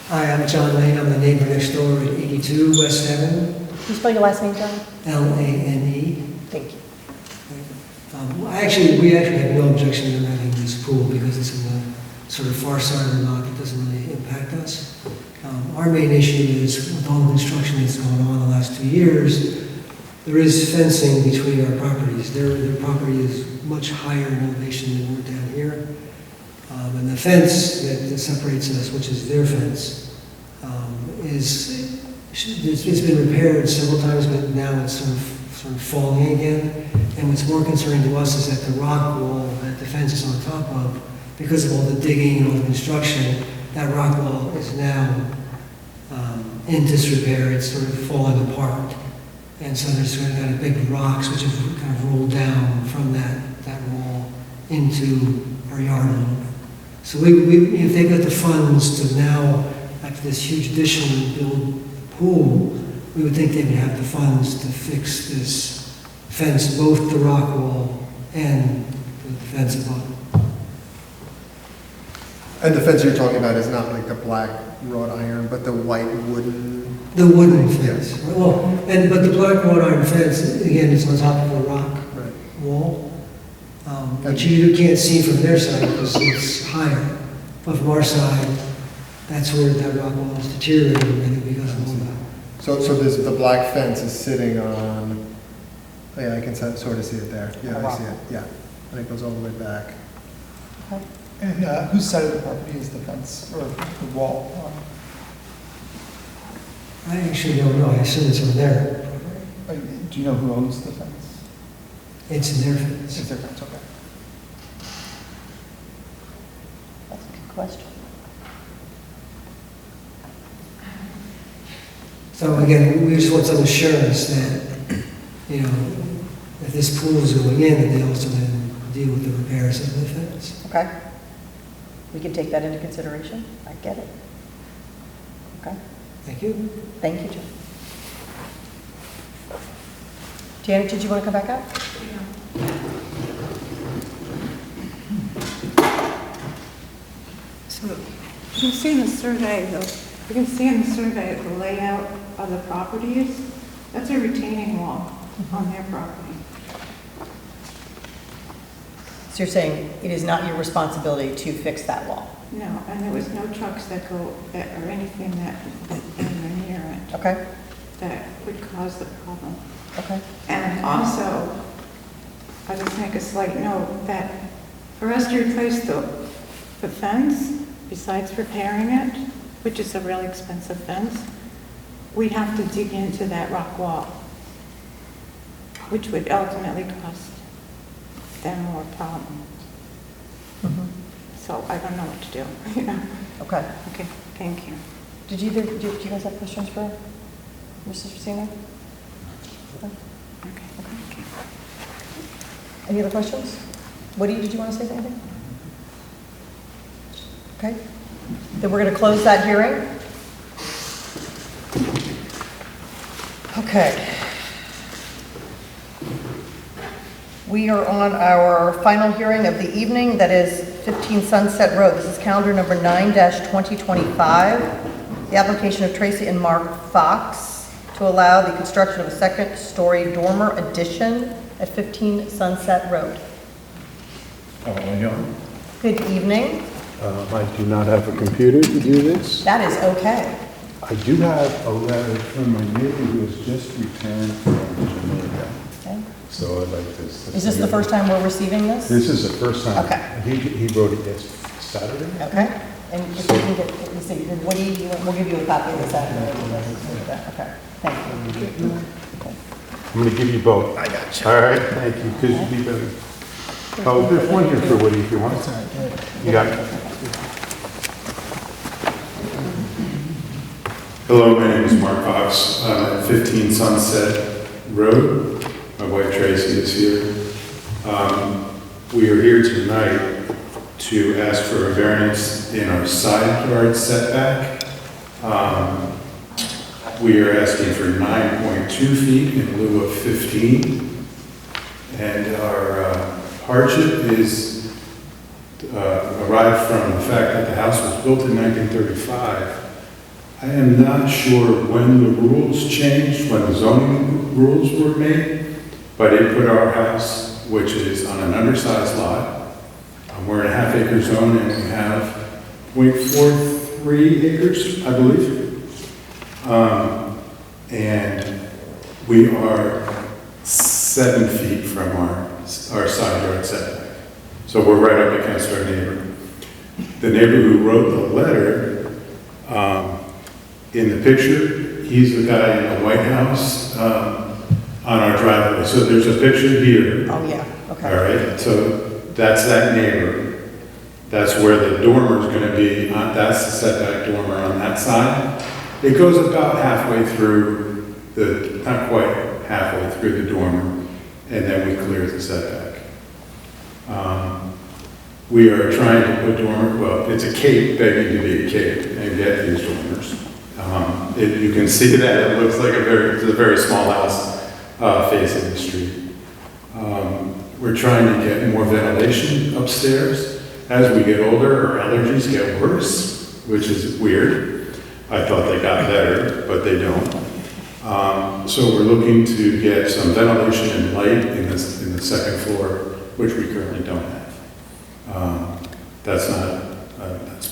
Hi, I'm John Lane. I'm the neighbor next door at 82 West Avenue, Can you spell your last name, John? Lane. Thank you. We actually have no objection to renting this pool because it's in the sort of far side of the lot. It doesn't really impact us. Our main issue is with all the construction that's going on the last 2 years, there is fencing between our properties. Their property is much higher in elevation than we're down here. And the fence that separates us, which is their fence, it's been repaired several times, but now it's sort of falling again. And what's more concerning to us is that the rock wall that the fence is on top of, because of all the digging and all the construction, that rock wall is now in disrepair. It's sort of falling apart. And so there's sort of kind of big rocks which have kind of rolled down from that wall into our yard a little bit. So if they've got the funds to now, after this huge addition, build a pool, we would think they would have the funds to fix this fence, both the rock wall and the fence above. And the fence you're talking about is not like the black wrought iron, but the white wooden? The wooden fence. Well, but the black wrought iron fence, again, is on top of a rock wall, which you can't see from their side because it's higher. But from our side, that's where that rock wall is deteriorating really because of all that. So the black fence is sitting on, yeah, I can sort of see it there. Yeah, I see it, yeah. And it goes all the way back. And whose side of the property is the fence or the wall on? I actually don't know. I assume it's on there. Do you know who owns the fence? It's in their fence. It's their fence, okay. That's a good question. So again, we just want some assurance that, you know, if this pool is going in, that they also then deal with the repairs of the fence. Okay. We can take that into consideration. I get it. Okay. Thank you. Thank you, John. Janet, did you want to come back up? So you can see in the survey, the layout of the properties. That's a retaining wall on their property. So you're saying it is not your responsibility to fix that wall? No, and there was no trucks that or anything that were near it. Okay. That would cause the problem. Okay. And also, I'll just make a slight note that for us to replace the fence, besides repairing it, which is a really expensive fence, we'd have to dig into that rock wall, which would ultimately cost them more problems. So I don't know what to do, you know? Okay. Okay, thank you. Do you guys have questions for Mrs. Racino? Okay, thank you. Any other questions? Woody, did you want to say something? Okay. Then we're going to close that hearing. Okay. We are on our final hearing of the evening, that is 15 Sunset Road. This is calendar number 9-2025. The application of Tracy and Mark Fox to allow the construction of a second-story dormer addition at 15 Sunset Road. Good evening. I do not have a computer to do this. That is okay. I do have a letter from my neighbor who has just returned from Jamaica. Okay. So I'd like to... Is this the first time we're receiving this? This is the first time. Okay. He wrote it Saturday. Okay. And if we can get, let me see, Woody, we'll give you a copy of this after. Okay, thank you. Okay. I'm going to give you both. I got you. All right, thank you, because you'd be better. Oh, there's one here for Woody if you want. You got it. Hello, my name is Mark Fox. I'm at 15 Sunset Road. My wife Tracy is here. We are here tonight to ask for a variance in our side yard setback. We are asking for 9.2 feet in lieu of 15. And our hardship is arrived from the fact that the house was built in 1935. I am not sure when the rules changed, when the zoning rules were made, but it put our house, which is on an undersized lot, we're in a half-acre zone, and we have 0.43 acres, I believe. And we are 7 feet from our side yard setback. So we're right up against our neighbor. The neighbor who wrote the letter, in the picture, he's the guy in the White House on our driveway. So there's a picture here. Oh, yeah, okay. All right, so that's that neighbor. That's where the dormer is going to be. That's the setback dormer on that side. It goes about halfway through not quite halfway through the dormer, and then we clear the setback. We are trying to put dormer, well, it's a cape begging to be a cape and get these dormers. You can see that it looks like it's a very small house facing the street. We're trying to get more ventilation upstairs. As we get older, our allergies get worse, which is weird. I thought they got better, but they don't. So we're looking to get some ventilation and light in the second floor, which we currently don't have. That's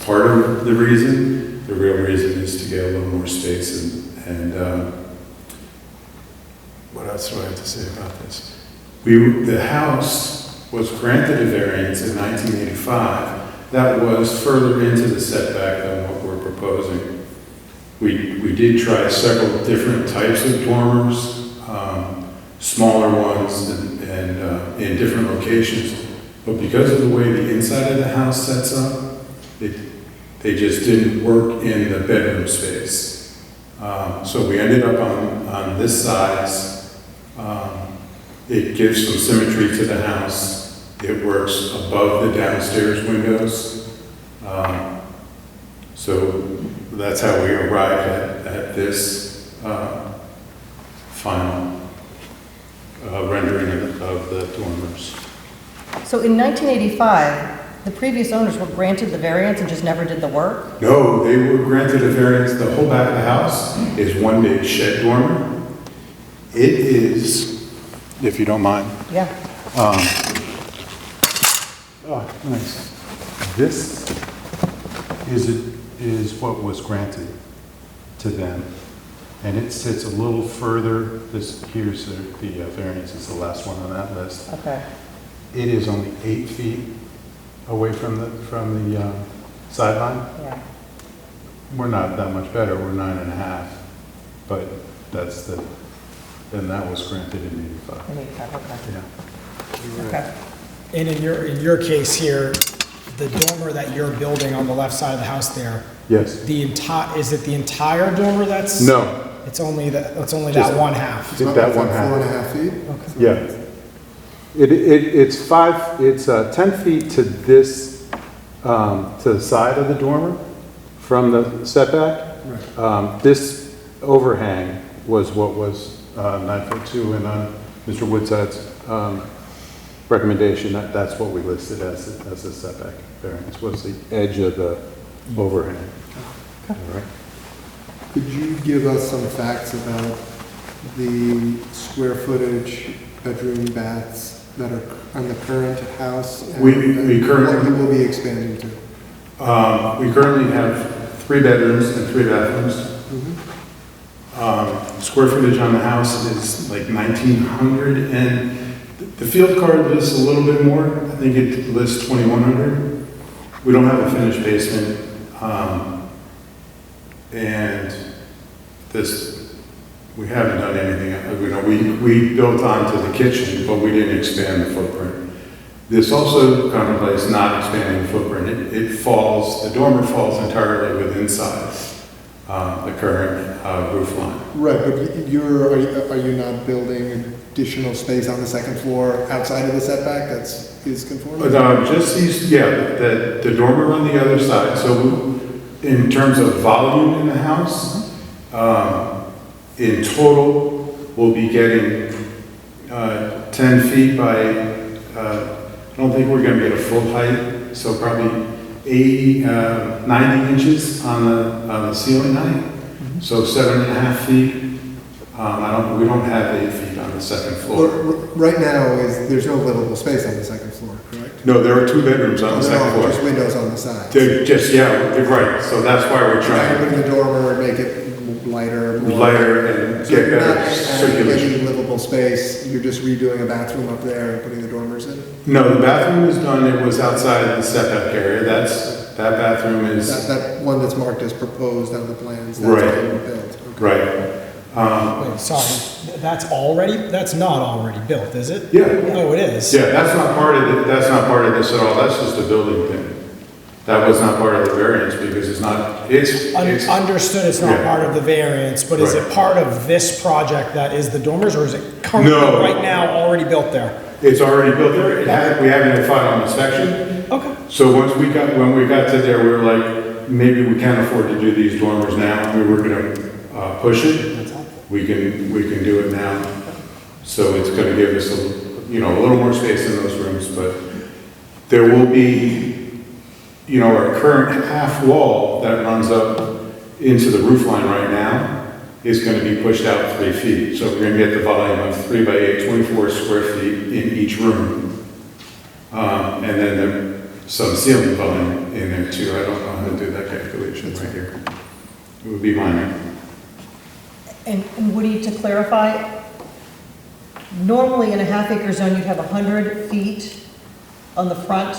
part of the reason. The real reason is to get a little more space and what else do I have to say about this? The house was granted a variance in 1985 that was further into the setback than what we're proposing. We did try several different types of dormers, smaller ones and in different locations, but because of the way the inside of the house sets up, they just didn't work in the bedroom space. So we ended up on this size. It gives some symmetry to the house. It works above the downstairs windows. So that's how we arrived at this final rendering of the dormers. So in 1985, the previous owners were granted the variance and just never did the work? No, they were granted a variance. The whole back of the house is one big shed dormer. It is, if you don't mind. Yeah. Oh, nice. This is what was granted to them. And it sits a little further. Here's the variance. It's the last one on that list. Okay. It is only 8 feet away from the sideline. Yeah. We're not that much better. We're 9.5, but and that was granted in 85. In 85, okay. Yeah. Okay. And in your case here, the dormer that you're building on the left side of the house there, Yes. is it the entire dormer that's? No. It's only that Just- one half? It's that one half. 4.5 feet? Yeah. It's 10 feet to this, to the side of the dormer from the setback. This overhang was what was 9.2, and on Mr. Woodside's recommendation, that's what we listed as the setback variance, was the edge of the overhang. All right. Could you give us some facts about the square footage, bedroom, baths that are on the current house? And We what currently- you will be expanding to? We currently have 3 bedrooms and 3 bathrooms. Square footage on the house is like 1,900, and the field card lists a little bit more. I think it lists 2,100. We don't have a finished basement, and we haven't done anything. We built onto the kitchen, but we didn't expand the footprint. This also contemplates not expanding the footprint. The dormer falls entirely within size. The current roof line. Right, but are you not building additional space on the second floor outside of the setback is conforming? Just these, the dormer on the other side. So in terms of volume in the house, in total, we'll be getting 10 feet by, I don't think we're going to get a full height, so probably 90 inches on the ceiling height, so 7.5 feet. We don't have 8 feet on the second floor. Right now, there's no livable space on the second floor, correct? No, there are 2 bedrooms on the second floor. Just windows on the side. They're you're right, so that's why we're trying Put in the dormer and make it lighter. and So get you're not better adding circulation. any livable space, you're just redoing a bathroom up there and putting the dormers in? No, the bathroom is done, it was outside of the setback area, that bathroom is, That one that's marked as proposed on the plans, that's Right. being built. Okay. right. Wait, sorry, that's not already built, is it? Yeah. Oh, it is? Yeah, that's not part of this at all, that's just a building thing. That was not part of the variance because it's Understood it's not Yeah. part of the variance, but is it Right. part of this project that is the dormers, or is it currently, No. right now, already built there? it's already built there, we haven't had final inspection. Okay. So when we got to there, we were like, maybe we can't afford to do these dormers now, we were gonna push it. We can do it now. So it's gonna give us a little more space in those rooms, but there will be, our current half wall that runs up into the roof line right now is gonna be pushed out 3 feet. So we're gonna get the volume of 3 by 8, 24 square feet in each room. And then some ceiling volume in there too. I don't know how to do that calculation right here. It would be minor. And Woody, to clarify, normally in a half-acre zone, you'd have 100 feet on the front,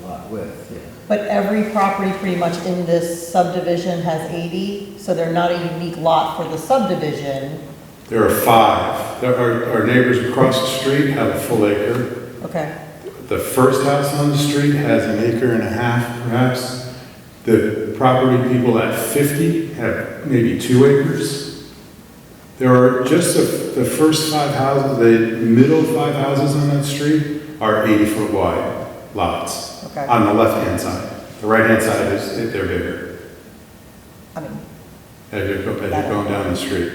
Lot width, yeah. but every property pretty much in this subdivision has 80, so they're not a unique lot for the subdivision. There are 5. Our neighbors across the street have a full acre. Okay, The first house on the street has 1.5 acres, perhaps. The property people at 50 have maybe 2 acres. There are just the first 5 houses, the middle 5 houses on that street are 80-foot wide lots. Okay. On the left-hand side. The right-hand side they're bigger. I mean, As you're going down the street.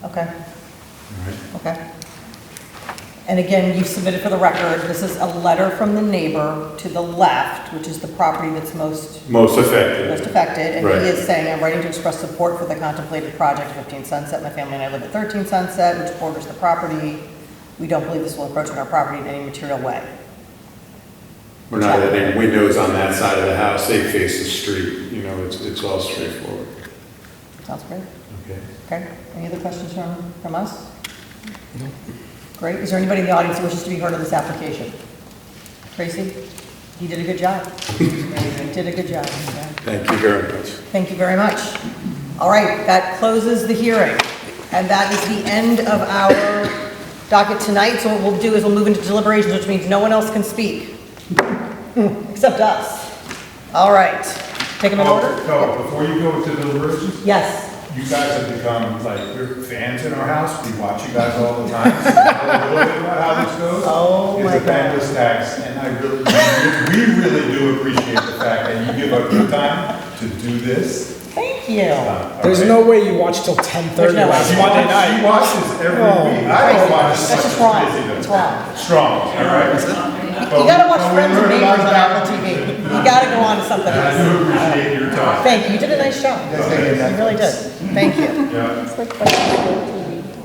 okay, All right. okay. And again, you submitted for the record, this is a letter from the neighbor to the left, which is the property that's most Affected. affected, and Right. he is saying, I'm writing to express support for the contemplated project, 15 Sunset. My family and I live at 13 Sunset, which borders the property. We don't believe this will encroach on our property in any material way. We're not having windows on that side of the house, they face the street, it's all straightforward. Sounds great. Okay. Okay, any other questions from us? Great, is there anybody in the audience who wishes to be heard on this application? Tracy? You did a good job. You did a good job. Yeah. Thank you very much. Thank you very much. All right, that closes the hearing. And that is the end of our docket tonight, so what we'll do is we'll move into deliberations, which means no one else can speak, except us. All right, take them in order? So, before you go to deliberations, Yes. you guys have become like, you're fans in our house, we watch you guys all the time. So you know a little bit about how this goes. Oh, my It's a fabulous tax, and we really do appreciate the fact that you give up your time to do this. Thank you. There's no way you watch till 10:30 There's no way. last Monday night. She watches every Oh, week. I don't watch as That's much just as wrong. Busy does. It's wrong. Strong, all right? You gotta watch Friends and Neighbors on Apple TV. You gotta go on to something And I else. do appreciate your time. Thank you, you did a nice job. You really did. Thank you. Yeah.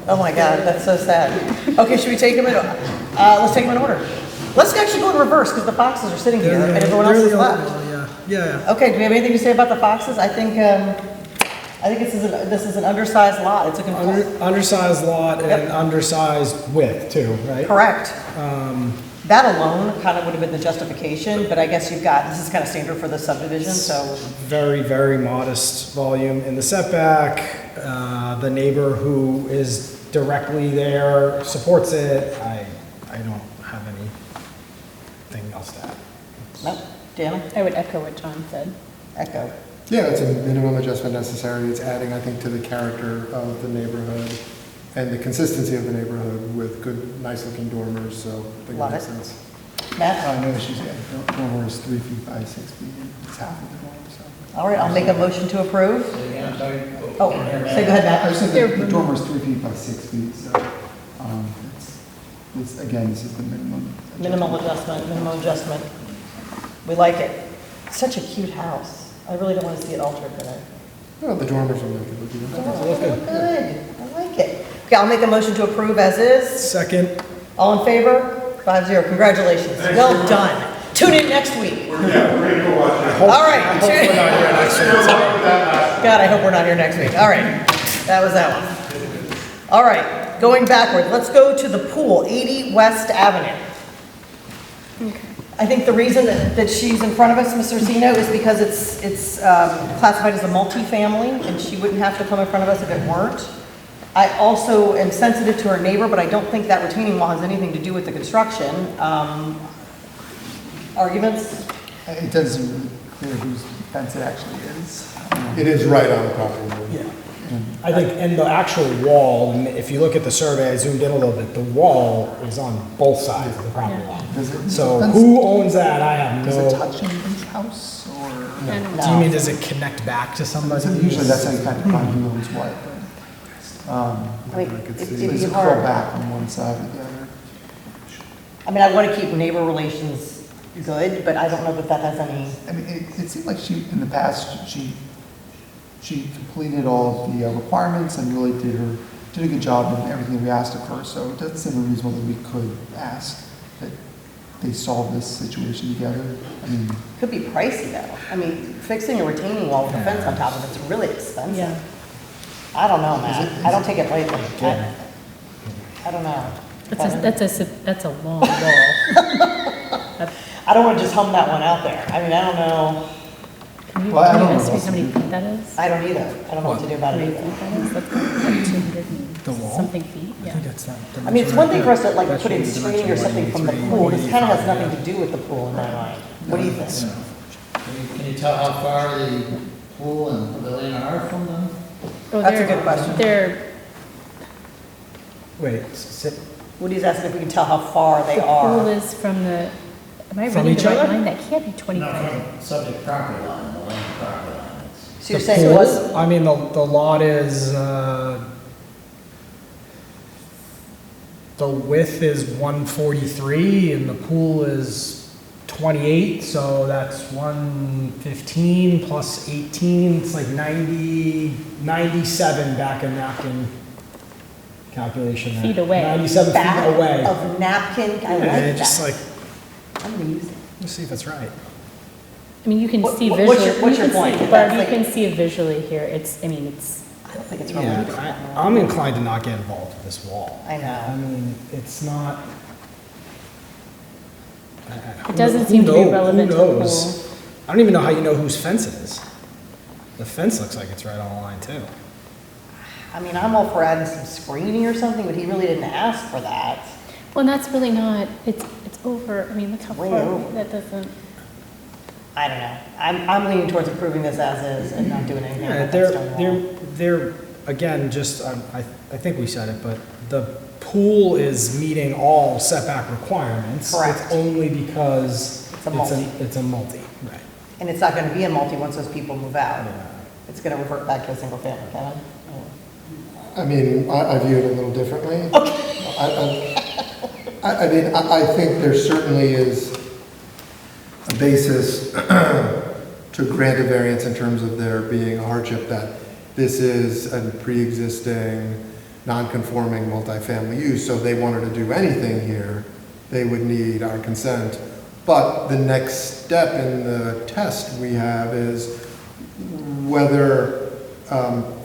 Oh my God, that's so sad. Okay, should we take them in, let's take them in order. Let's actually go in reverse, because the foxes are sitting here and everyone else is left. Yeah. Okay, do we have anything to say about the foxes? I think this is an undersized lot. It's a Undersized lot Yep. and undersized width too, right? correct. That alone kind of would have been the justification, but I guess this is kind of standard for the subdivision, so. Very, very modest volume in the setback. The neighbor who is directly there supports it. I don't have anything else to add. No, Dana? I would echo what John said. Echo. Yeah, it's a minimum adjustment necessary. It's adding, I think, to the character of the neighborhood and the consistency of the neighborhood with good, nice-looking dormers, so I think it Love makes it. sense. Matt? No issues, yeah, the dormer is 3 feet by 6 feet, it's half of the dormer, so. All right, I'll make a motion to approve. I'm sorry. Oh, say go ahead, I Matt. just said the dormer is 3 feet by 6 feet, so, again, this is the minimum. Minimum adjustment. We like it. Such a cute house. I really don't want to see it altered, but Well, the dormers will make it look even better. look good. I like it. Okay, I'll make a motion to approve as is. Second. All in favor? 5-0. Congratulations. Well done. Tune in next week. We're gonna go watch that. All right. God, I hope we're not here next week. All right. That was that one. All right. Going backward, let's go to the pool, 80 West Avenue. I think the reason that she's in front of us, Ms. Orsino, is because it's classified as a multifamily, and she wouldn't have to come in front of us if it weren't. I also am sensitive to her neighbor, but I don't think that retaining wall has anything to do with the construction. Arguments? It doesn't really clear whose fence it actually is. It is right on the property line. Yeah. I think, and the actual wall, and if you look at the survey, I zoomed in a little bit, the wall is on both sides of the property line. Does it- So fence- who owns that? I have Does it no. touch anybody's house, or? Do you mean, does it connect back to somebody? Usually that's how you kind of find who owns what, but, I mean, it's it'd be a hard. curl back on one side or the other. I mean, I want to keep neighbor relations good, but I don't know that that has any, I mean, it seemed like in the past, she completed all of the requirements and really did a good job in everything we asked of her, so it doesn't seem unreasonable that we could ask that they solve this situation together. I mean, could be pricey though. I mean, fixing a retaining wall with a fence on top of it's really expensive. Yeah. I don't know, man. I don't take it lightly. I don't know. That's a long wall. I don't want to just hum that one out there. I mean, I don't know. Can you Well, I don't know estimate what how many else feet that is? I don't either. I don't know what to do about How it many either. feet that is? That's like 200 The wall? something feet, yeah. I mean, it's one thing for us to like put in screening or something from the pool. This kind of has nothing to do with the pool in my mind. What do you think? Can you tell how far the pool and pavilion are from them? Oh, That's a they're- good question. They're, Wait, Woody's asking if we can tell how far they the pool are. is from the, am I From reading each the right other? line? That can't be No, 25. from subject property line, the land property line. It's- So you're saying it was, I mean, the lot is, the width is 143 and the pool is 28, so that's 115 plus 18, it's like 97 back in napkin calculation. there. Feet away. 97 back feet away. of napkin. I Yeah, like just that. like, I'm gonna use it. let's see if that's right. I mean, you can What- see what's visually. your- what's your point? But That's you like- can see it visually here. It's, I mean, it's, I don't think it's really. Yeah, I'm inclined to not get involved with this wall. I know. I mean, it's not. it doesn't seem to be relevant to the pool. I don't even know how you know whose fence it is. The fence looks like it's right on the line too. I mean, I'm all for adding some screening or something, but he really didn't ask for that. Well, and that's really not, it's over, I mean, look how Way far, over. that doesn't, I don't know. I'm leaning towards approving this as is and not doing anything Yeah, about that stone wall. they're, again, just, I think we said it, but the pool is meeting all setback requirements. Correct. It's only because It's a multi. it's a multi, right. And it's not gonna be a multi once those people move out. Yeah. It's gonna revert back to a single family, Kevin. I mean, I view it a little differently. I mean, I think there certainly is a basis to grant a variance in terms of there being a hardship that this is a pre-existing, non-conforming multifamily use, so if they wanted to do anything here, they would need our consent. But the next step in the test we have is whether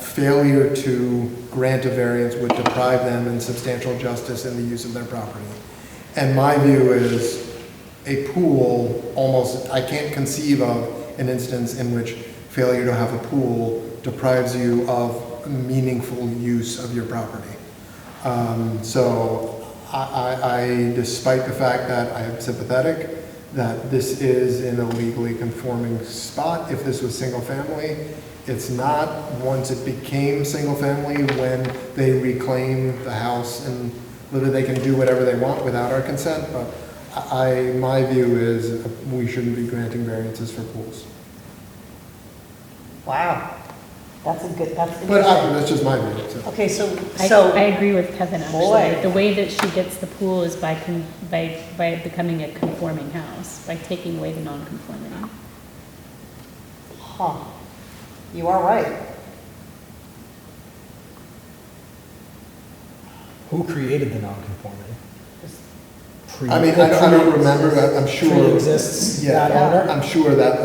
failure to grant a variance would deprive them in substantial justice in the use of their property. And my view is a pool, almost, I can't conceive of an instance in which failure to have a pool deprives you of meaningful use of your property. So I, despite the fact that I am sympathetic that this is in a legally conforming spot, if this was single family, it's not. Once it became single family, when they reclaim the house and whether they can do whatever they want without our consent, but my view is we shouldn't be granting variances for pools. Wow. That's a good, that's But interesting. that's just my view. So. Okay, so, I agree with Kevin, Boy. actually. The way that she gets the pool is by becoming a conforming house, by taking away the non-conformity. huh, you are right. Who created the nonconformity? I mean, I don't remember, I'm sure. Pre-exists that owner? I'm sure that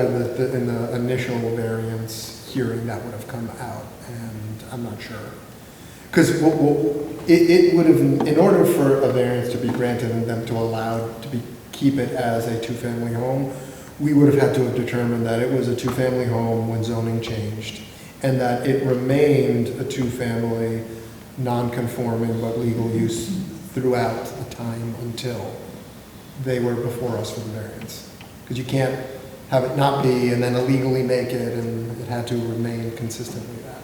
in the initial variance hearing, that would have come out, and I'm not sure. Because it would have, in order for a variance to be granted and them to allow keep it as a two-family home, we would have had to have determined that it was a two-family home when zoning changed, and that it remained a two-family, non-conforming but legal use throughout the time until they were before us for the variance. Because you can't have it not be and then illegally make it, and it had to remain consistently that.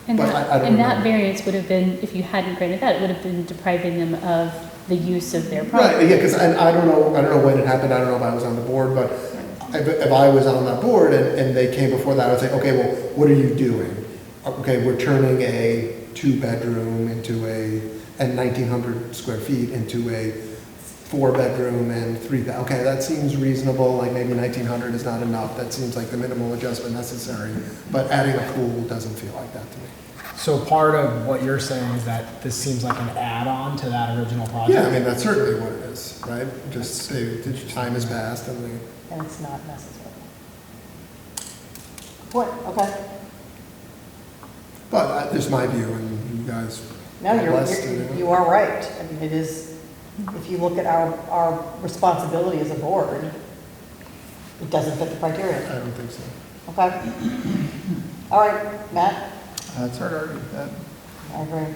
And But that, I don't and that know. variance would have been, if you hadn't granted that, it would have been depriving them of the use of their Right, property. yeah, because I don't know when it happened, I don't know if I was on the board, but if I was on that board and they came before that, I would say, okay, well, what are you doing? Okay, we're turning a two-bedroom into and 1,900 square feet into a four-bedroom and 3,000. Okay, that seems reasonable, like maybe 1,900 is not enough, that seems like the minimal adjustment necessary, but adding a pool doesn't feel like that to me. So part of what you're saying is that this seems like an add-on to that original project? Yeah, I mean, that's certainly what it is, right? Just, time has passed and they. And it's not necessary. What, okay. But just my view, and you guys. No, are blessed to, you are right. I mean, it is, if you look at our responsibility as a board, it doesn't fit the criteria. I don't think so. Okay? All right, Matt? It's hard to argue with that. I agree.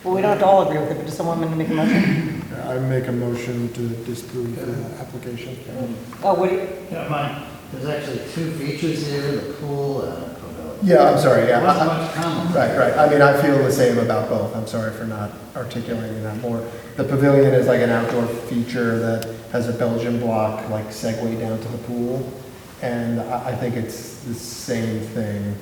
Well, we don't have to all agree with it, but does someone want to make a motion? I make a motion to disapprove the application. Oh, what do you, Yeah, Mike, there's actually two features here, the pool and the pavilion. Yeah, I'm sorry, yeah. There wasn't much comment. Right. I mean, I feel the same about both. I'm sorry for not articulating that more. The pavilion is like an outdoor feature that has a Belgian block, like segue down to the pool. And I think it's the same thing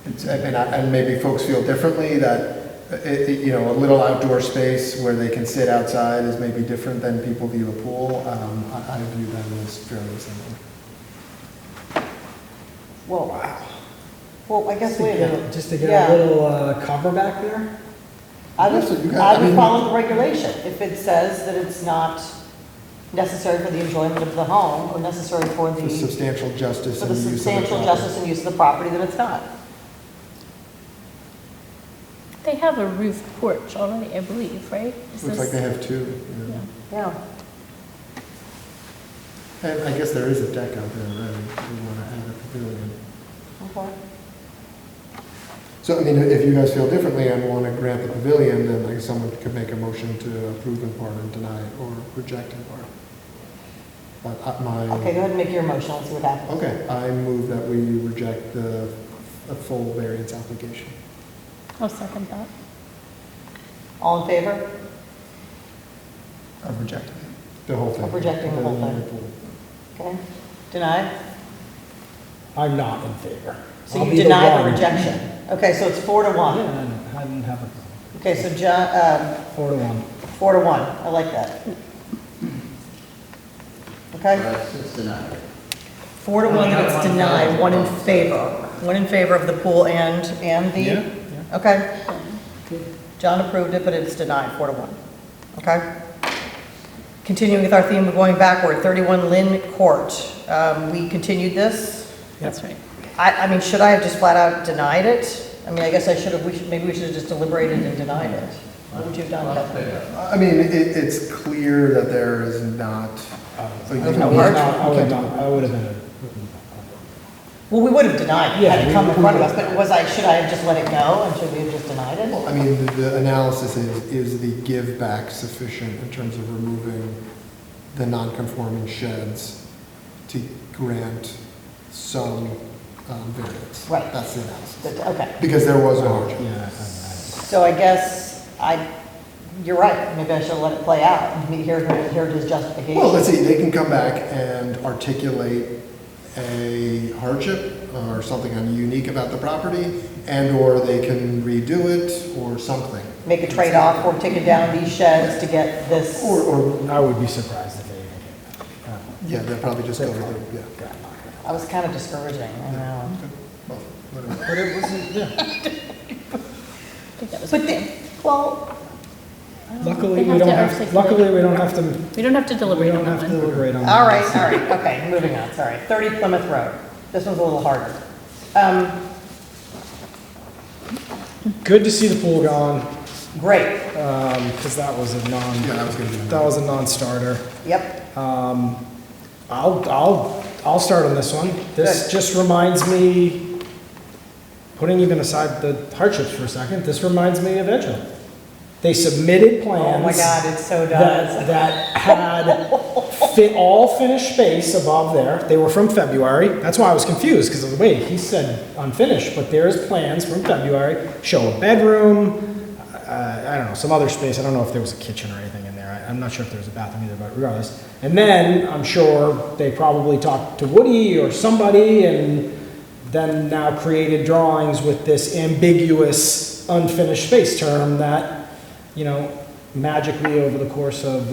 and maybe folks feel differently that, a little outdoor space where they can sit outside is maybe different than people view a pool. I view them as fairly similar. well, I guess, wait a minute. Just to get Yeah. a little cover back there? I would I mean- follow the regulation. If it says that it's not necessary for the enjoyment of the home or necessary for For the substantial justice for and the the use of the substantial property. justice and use of the property, then it's not. They have a roof porch already, I believe, right? Is Looks this- like they have two. Yeah. Yeah, And I guess there is a deck out there already. We want to add a pavilion. okay. So, I mean, if you guys feel differently and want to grant the pavilion, then like someone could make a motion to approve in part and deny or reject in part. But Okay, go ahead and make your motion, let's see what happens. Okay, I move that we reject a full variance application. I'll second that. All in favor Of rejecting it. The whole thing. of rejecting the whole Pavilion thing? pool. Okay, denied? I'm not in favor. So I'll you be the deny the one. rejection? Okay, so it's 4-1. Yeah, I didn't have a problem. Okay, so John, 4-1. 4-1, I like that. Okay? It's denied. 4-1 that it's denied, one in favor. One in favor of the pool and the? Yeah, Okay. John approved it, but it's denied, 4-1. Okay? Continuing with our theme of going backward, 31 Lynn Court. We continued this. That's right. I mean, should I have just flat out denied it? I mean, I guess I should have, maybe we should have just deliberated and denied it. What would you have done, Kevin? I mean, it's clear that there is not. I would have been. Well, we would have denied it, had it Yeah, come in we front of would. us, but should I have just let it go, and should we have just denied it? I mean, the analysis is the give back sufficient in terms of removing the non-conforming sheds to grant some variance? Right. That's the analysis. Okay, Because there was no hardship. Yeah. so I guess you're right, maybe I should let it play out, and hear his justification. Well, let's see, they can come back and articulate a hardship or something unique about the property, and/or they can redo it or something. Make a trade-off, or taking down these sheds to get this. Or, I would be surprised if they even came back. yeah, they'll probably just go with it, yeah. I was kind of discouraging, I know. Well, whatever. But it wasn't, yeah. I think that was. But well, Luckily, They we have to don't have, articulate- luckily, we don't have to, We don't have to we deliberate don't on have that to one. deliberate on that. all right, okay, moving on, sorry. 30 Plymouth Road. This one's a little harder. Good to see the pool gone, Great, because that was a Yeah, that was gonna be. that was a non-starter. yep. I'll start on this one. This Good. just reminds me, putting even aside the hardships for a second, this reminds me of Edgehill. They submitted plans. Oh my God, it so does. That had all finished space above there. They were from February. That's why I was confused, because of the way he said unfinished, but there's plans from February, show a bedroom, I don't know, some other space. I don't know if there was a kitchen or anything in there. I'm not sure if there was a bathroom either, but regardless. And then I'm sure they probably talked to Woody or somebody and then now created drawings with this ambiguous unfinished space term that, you know, magically over the course of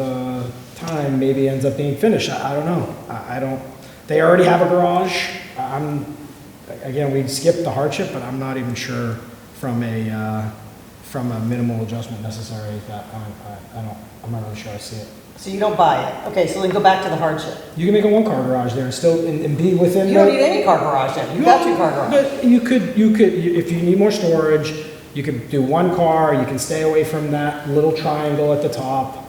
time maybe ends up being finished. I don't know. I don't, they already have a garage. Again, we skipped the hardship, but I'm not even sure from a minimal adjustment necessary that I'm not really sure I see it. So you don't buy it. Okay, so then go back to the hardship. You can make a one-car garage there and still, and be within You don't need any car garage then. You've got 2-car garage. But you could, if you need more storage, you could do one car, you can stay away from that little triangle at the top.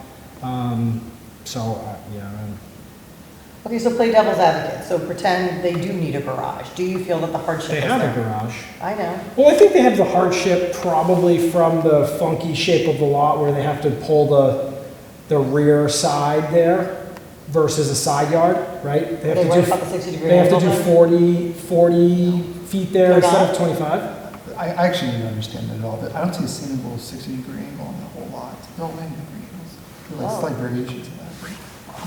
Okay, so play devil's advocate. So pretend they do need a garage. Do you feel that the hardship They is have a there? garage. I know. Well, I think they have the hardship probably from the funky shape of the lot where they have to pull the rear side there versus a side yard, right? They worry about the 60-degree They have to angle do 40 feet there They're instead not? of 25? I actually didn't understand it at all, but I don't see a single 60-degree angle on the whole lot. They're all 90-degree angles. There are like Oh. slight variations in that.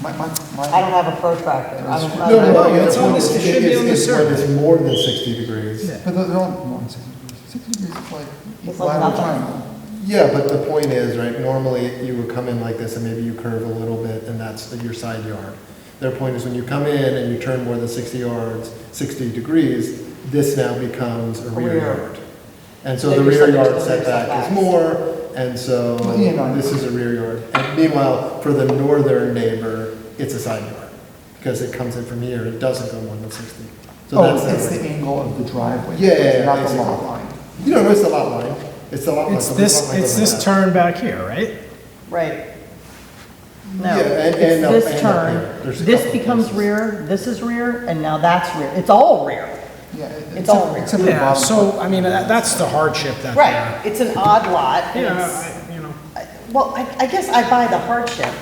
I don't have a protractor. No, it's on this- it should be on the it's when survey. it's more than 60 degrees. But they're all more than 60 degrees. 60 degrees is like It's equilateral like nothing. triangle. Yeah, but the point is, right, normally you would come in like this and maybe you curve a little bit and that's your side yard. Their point is when you come in and you turn more than 60 yards, 60 degrees, this now becomes a rear Rear. yard. And so Then the you're rear yard subject to the setback setbacks. is more, and so Well, yeah, no, this is a rear yard. And meanwhile, for the northern neighbor, it's a side yard. Because it comes in from here, it doesn't go more than 60. So Oh, that's it's that the way. angle of the driveway. Yeah, Not the basically. lot line. You know, it's the lot line. It's the lot line. It's so this, lot line it's goes this like that. turn back here, right? Right. No, Yeah, and it's up- this and up turn. here. There's a This couple becomes places. rear, this is rear, and now that's rear. It's all rear. Yeah. It's all rear. except for the Yeah, bottom so, part. I mean, that's the hardship that. Right, it's an odd lot, and Yeah, it's, you know. well, I guess I buy the hardship.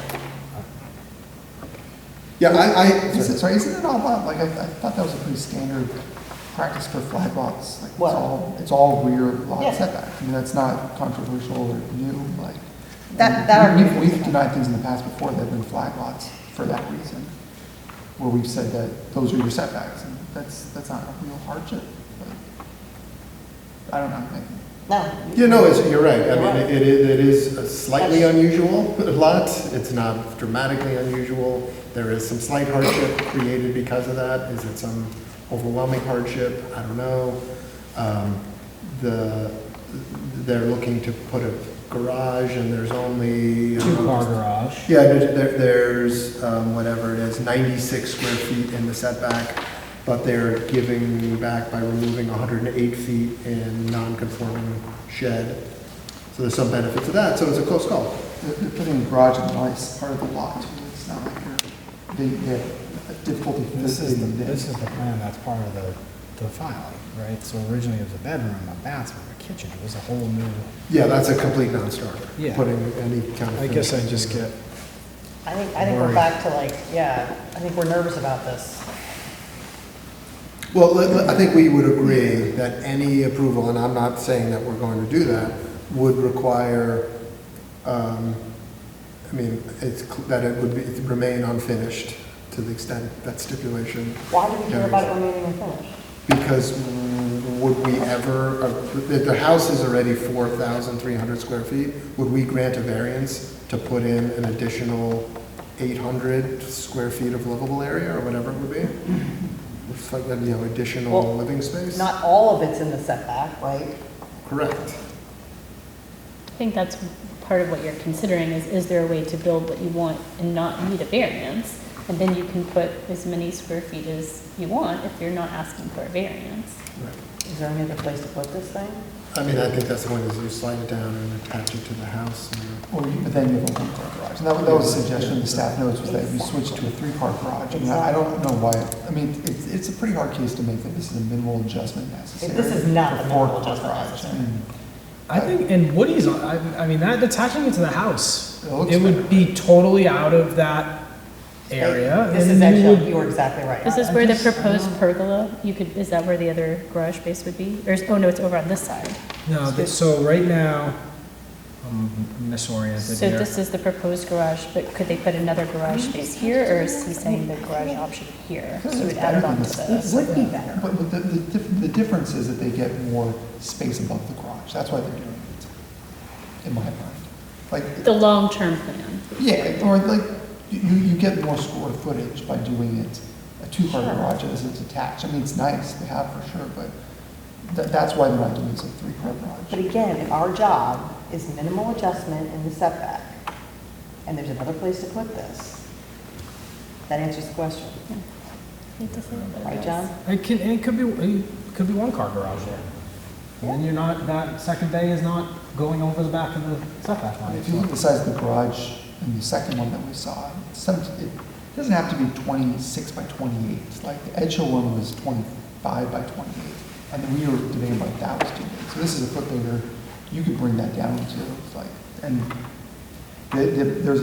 Yeah, Sorry, isn't it all lot? Like, I thought that was a pretty standard practice for flag lots. Like, What? it's all rear lot Yeah. setback. I mean, that's not controversial or new, like. That We've argument- denied things in the past before that have been flag lots for that reason, where we've said that those are your setbacks, and that's not a real hardship. But I don't know, maybe. No. you know, you're right. I You're mean, right. it is a slightly unusual lot. It's not dramatically unusual. There is some slight hardship created because of that. Is it some overwhelming hardship? I don't know. They're looking to put a garage and there's only. Two-car garage. Yeah, there's, whatever it is, 96 square feet in the setback, but they're giving back by removing 108 feet in non-conforming shed. So there's some benefit to that, so it's a close call. They're putting a garage in the nice part of the lot, too. It's not like they have difficulty This is fitting it in. the plan that's part of the filing, right? So originally it was a bedroom, a bathroom, a kitchen, it was a whole new. Yeah, that's a complete non-starter. Yeah. Putting any kind of. I guess I finish just into get, it. I think we're Worry. back to like, yeah, I think we're nervous about this. Well, I think we would agree that any approval, and I'm not saying that we're going to do that, would require, I mean, that it would remain unfinished to the extent that stipulation. Why do we care about it remaining unfinished? Because would we ever, the house is already 4,300 square feet, would we grant a variance to put in an additional 800 square feet of livable area, or whatever it would be? It's like, additional Well, living space? Not all of it's in the setback, right? Correct. I think that's part of what you're considering is there a way to build what you want and not need a variance? And then you can put as many square feet as you want if you're not asking for a variance. Is there any other place to put this thing? I mean, I think that's the point, is you slide it down and attach it to the house. But then you have a one-car garage. And that was a suggestion in the staff notes, was that you switch to a three-car garage. I mean, I don't know why, I mean, it's a pretty hard case to make that this is a minimal adjustment necessary. This is not for a minimal four-car adjustment garage. necessary. I mean, I think, and Woody's, I mean, that attaching it to the house, It looks it would better. be totally out of that area. This and is then you actually, would- you were exactly right. This is where the proposed pergola, is that where the other garage space would be? Oh no, it's over on this side. No, so right now, I'm misoriented So here. this is the proposed garage, but could they put another garage space here, or is he saying the garage option here? So it would add it onto this. Would be better. But the difference is that they get more space above the garage. That's why they're doing it, in my mind. Like, The long-term plan. yeah, or like, you get more square footage by doing it, a two-car garage as it's attached. I mean, it's nice, they have for sure, but that's why they're not doing this a three-car But garage. again, if our job is minimal adjustment in the setback, and there's another place to put this, that answers the question. Right, John? It could be one car garage there. And then you're not, that second bay is not going over the back of the setback line. If you look at the size of the garage in the second one that we saw, it doesn't have to be 26 by 28. Like the Edge Hill one was 25 by 28. And then we were debating like that was too big. So this is a foot bigger. You could bring that down to like, and there's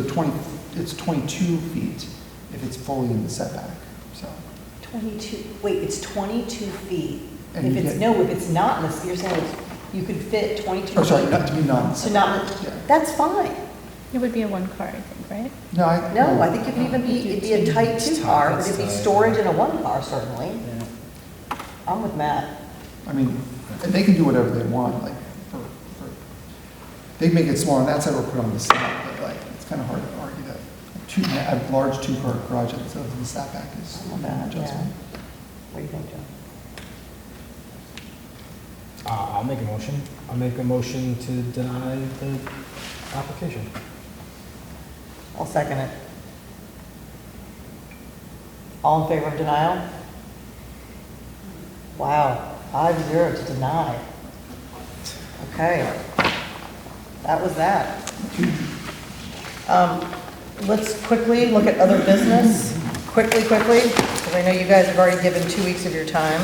it's 22 feet if it's fully in the setback, so. 22, wait, it's 22 feet. And If you it's, get- no, if it's not, in the you're saying you could fit 22 feet. Oh, sorry, not to be non. So not, Yeah. that's fine. It would be a one car, I think, right? No, No, I think it could even be, it'd be a tight two-car, but it'd be storage in a one-car certainly. I'm with Matt. I mean, and they can do whatever they want, like, they make it smaller on that side or put it on the side, but like, it's kind of hard to argue that a large two-car garage instead of the setback is a minimum adjustment. What do you think, John? I'll make a motion. I'll make a motion to deny the application. I'll second it. All in favor of denial? Wow, 5-0 to deny. Okay, that was that. Let's quickly look at other business, quickly, because I know you guys have already given 2 weeks of your time.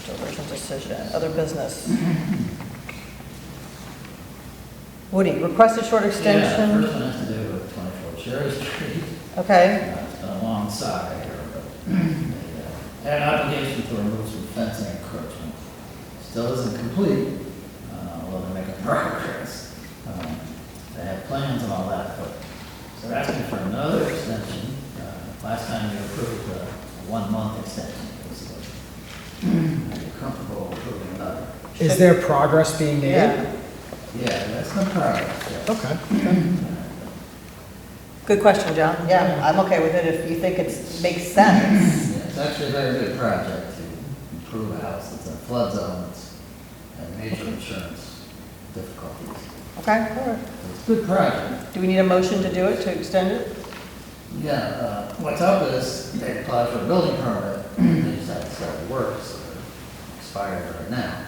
Deliberation decision, other business. Woody, requested short Yeah, extension? first one has to do with 24 Cherry Street. Okay, It's been a long saga here, but they had an application to remove some fencing encroachment. Still isn't complete, although they're making progress. They have plans and all that, but, so they're asking for another extension. Last time you approved a 1-month extension, basically. Are you comfortable approving another? Is there progress being made? yeah, Yeah, that's no progress. yeah. Okay. good question, John. Yeah, I'm okay with it if you think it makes sense. Yeah, it's actually a very good project to improve a house that's in a flood zone, that's had major insurance difficulties. Okay, all right. It's a good project. Do we need a motion to do it, to extend it? Yeah, what's up is they applied for a building permit, they just had to start the work, so they're expired right now.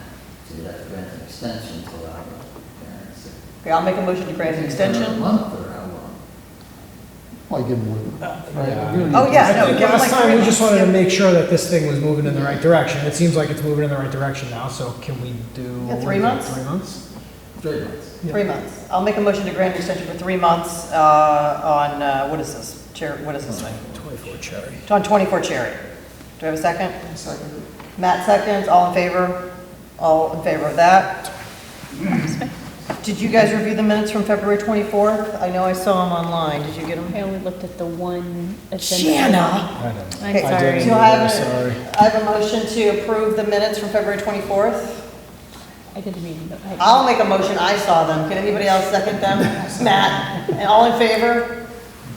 So you'd have to grant an extension to allow the variance. Okay, I'll make a motion to grant an A extension. month or how long? Well, I give them more. Yeah. Oh, yeah, no, I think give them last like time, 3 we just months, wanted to yeah. make sure that this thing was moving in the right direction. It seems like it's moving in the right direction now, so can we do? Yeah, 3 months? 3 months? 3 months. 3 months. I'll make a motion to grant an extension for 3 months what is this? What is this thing? 24 Cherry. On 24 Cherry. Do I have a second? Second. Matt seconds, all in favor? All in favor of that? Did you guys review the minutes from February 24th? I know I saw them online. Did you get them? I only looked at the one agenda. Shanna! I don't know. I'm Okay, sorry. do I have Sorry. I have a motion to approve the minutes from February 24th? I didn't read them. I'll make a motion, I saw them. Can anybody else second them? Matt, and all in favor?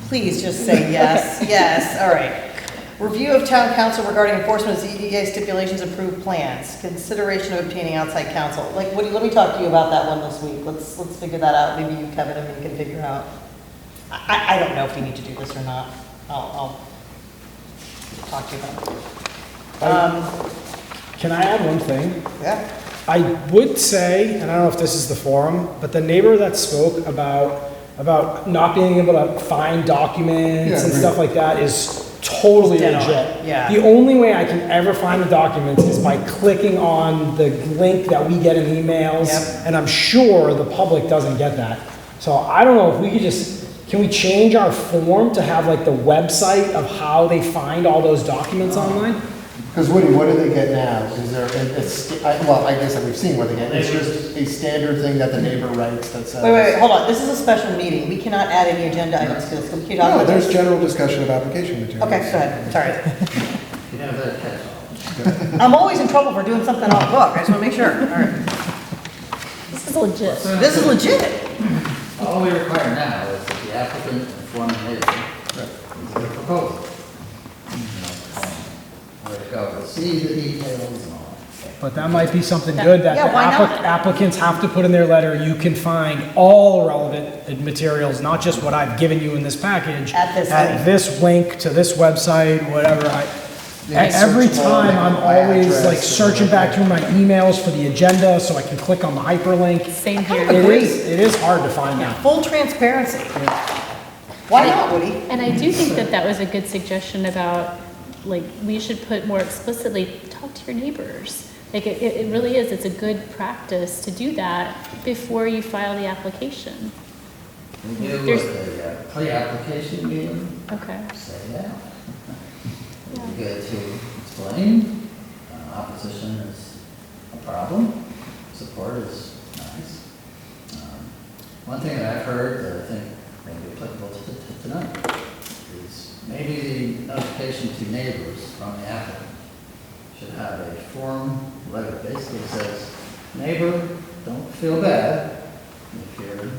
Please just say yes, yes, all right. Review of town council regarding enforcement of ZDA stipulations, approved plans, consideration of obtaining outside counsel. Like, Woody, let me talk to you about that one this week. Let's figure that out. Maybe you, Kevin, and me can figure out. I don't know if we need to do this or not. I'll talk to you about it. Can I add one thing? Yeah. I would say, and I don't know if this is the forum, but the neighbor that spoke about not being able to find documents Yeah, and right. stuff like that is totally Dead on, legit. yeah. The only way I can ever find the documents is by clicking on the link that we get in emails, Yep. and I'm sure the public doesn't get that. So I don't know if we could can we change our form to have like the website of how they find all those documents online? Because Woody, what do they get now? Is there, well, I guess that we've seen what they get. It's just a standard thing that the neighbor writes that says. Wait, hold on. This is a special meeting. We cannot add any agenda items to this. Can you talk No, about there's this? general discussion of application materials. Okay, go ahead. Sorry. You have that catch all. I'm always in trouble for doing something off book. I just want to make sure. All right. This is legit. This is legit. All we require now is that the applicant inform the neighbor of the proposal. Where to go to see the details and all that. But that might be something good that Yeah, the why not? applicants have to put in their letter. You can find all relevant materials, not just what I've given you in this package. At this link. this link to this website, whatever. Maybe Every searchable, time I'm like my always address like or searching back through my emails for the agenda so I can click on the hyperlink. Same here. It is hard to find that. Full transparency. Why not, Woody? And I do think that that was a good suggestion about, like, we should put more explicitly, talk to your neighbors. Like, it really is, it's a good practice to do that before you file the application. We do There's- a pre-application meeting, Okay. say that. It'd be good to explain, opposition is a problem, support is nice. One thing that I've heard that I think may be applicable to tonight is maybe the notification to neighbors from the applicant should have a form letter, basically says, neighbor, don't feel bad if you're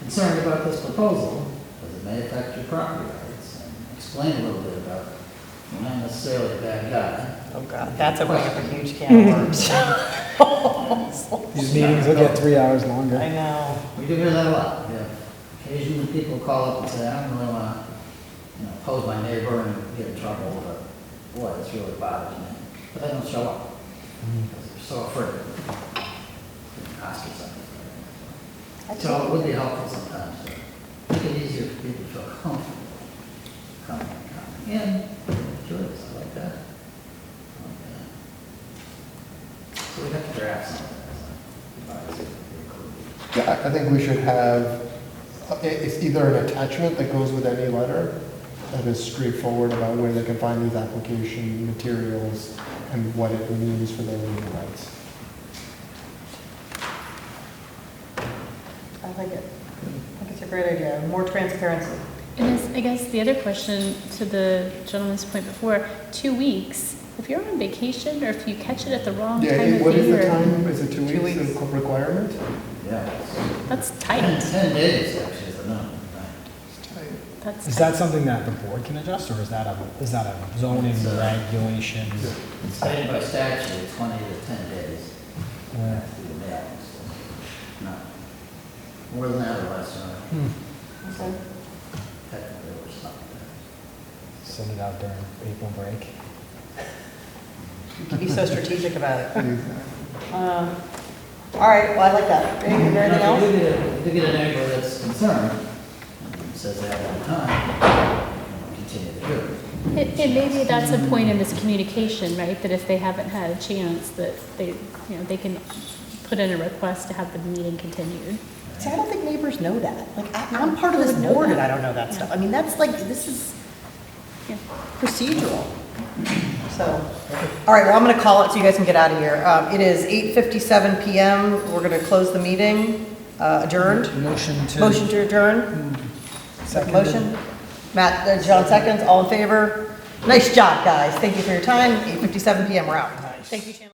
concerned about this proposal, because it may affect your property rights, and explain a little bit about, you're not necessarily a bad guy. Oh, God, that's opening up a huge can of worms. These meetings will get 3 hours I longer. know. We do hear that a lot. Yeah. Occasionally people call up and say, I don't really want to, oppose my neighbor and get in trouble, but boy, this really bothers me. But they don't show up because they're so afraid of getting ostracized. So it would be helpful sometimes to make it easier for people to feel comfortable coming in. Curious, I like draft something. Yeah, I think we should have, it's either an attachment that goes with any letter that is straightforward about where they can find these application materials and what it means for their legal rights. I like it. I think it's a great idea, more transparency. And I guess the other question to the gentleman's point before, 2 weeks, if you're on vacation or if you catch it at the wrong time Yeah, of what is the year, time? Is it 2 2 weeks weeks. of requirement? Yeah. that's 10 tight. days actually is the number. That's Is tight. that something that the board can adjust, or is that a zoning regulation? It's stated by statute, 20 to 10 days. Yeah. Through the mail, so, no. More than that or less, Okay. technically or something. Send it out during April break. You can be so strategic about it. Exactly. All right, well, I like that. Anything else? If you get a neighbor that's concerned, and says they have one time, continue to do it. And maybe that's a point in this communication, right? That if they haven't had a chance, that they, they can put in a request to have the meeting continued. See, I don't think neighbors know that. Like, I'm part of this Who would know board and that? I don't know that stuff. I mean, that's like, this is Yeah. procedural. So, all right, well, I'm gonna call it so you guys can get out of here. It is 8:57 PM. We're gonna close the meeting, adjourned. Motion to. Motion to adjourn. Seconded. Motion. Matt, John seconds, all in favor? Nice job, guys. Thank you for your time. 8:57 PM, we're out. Thank you, Chandler.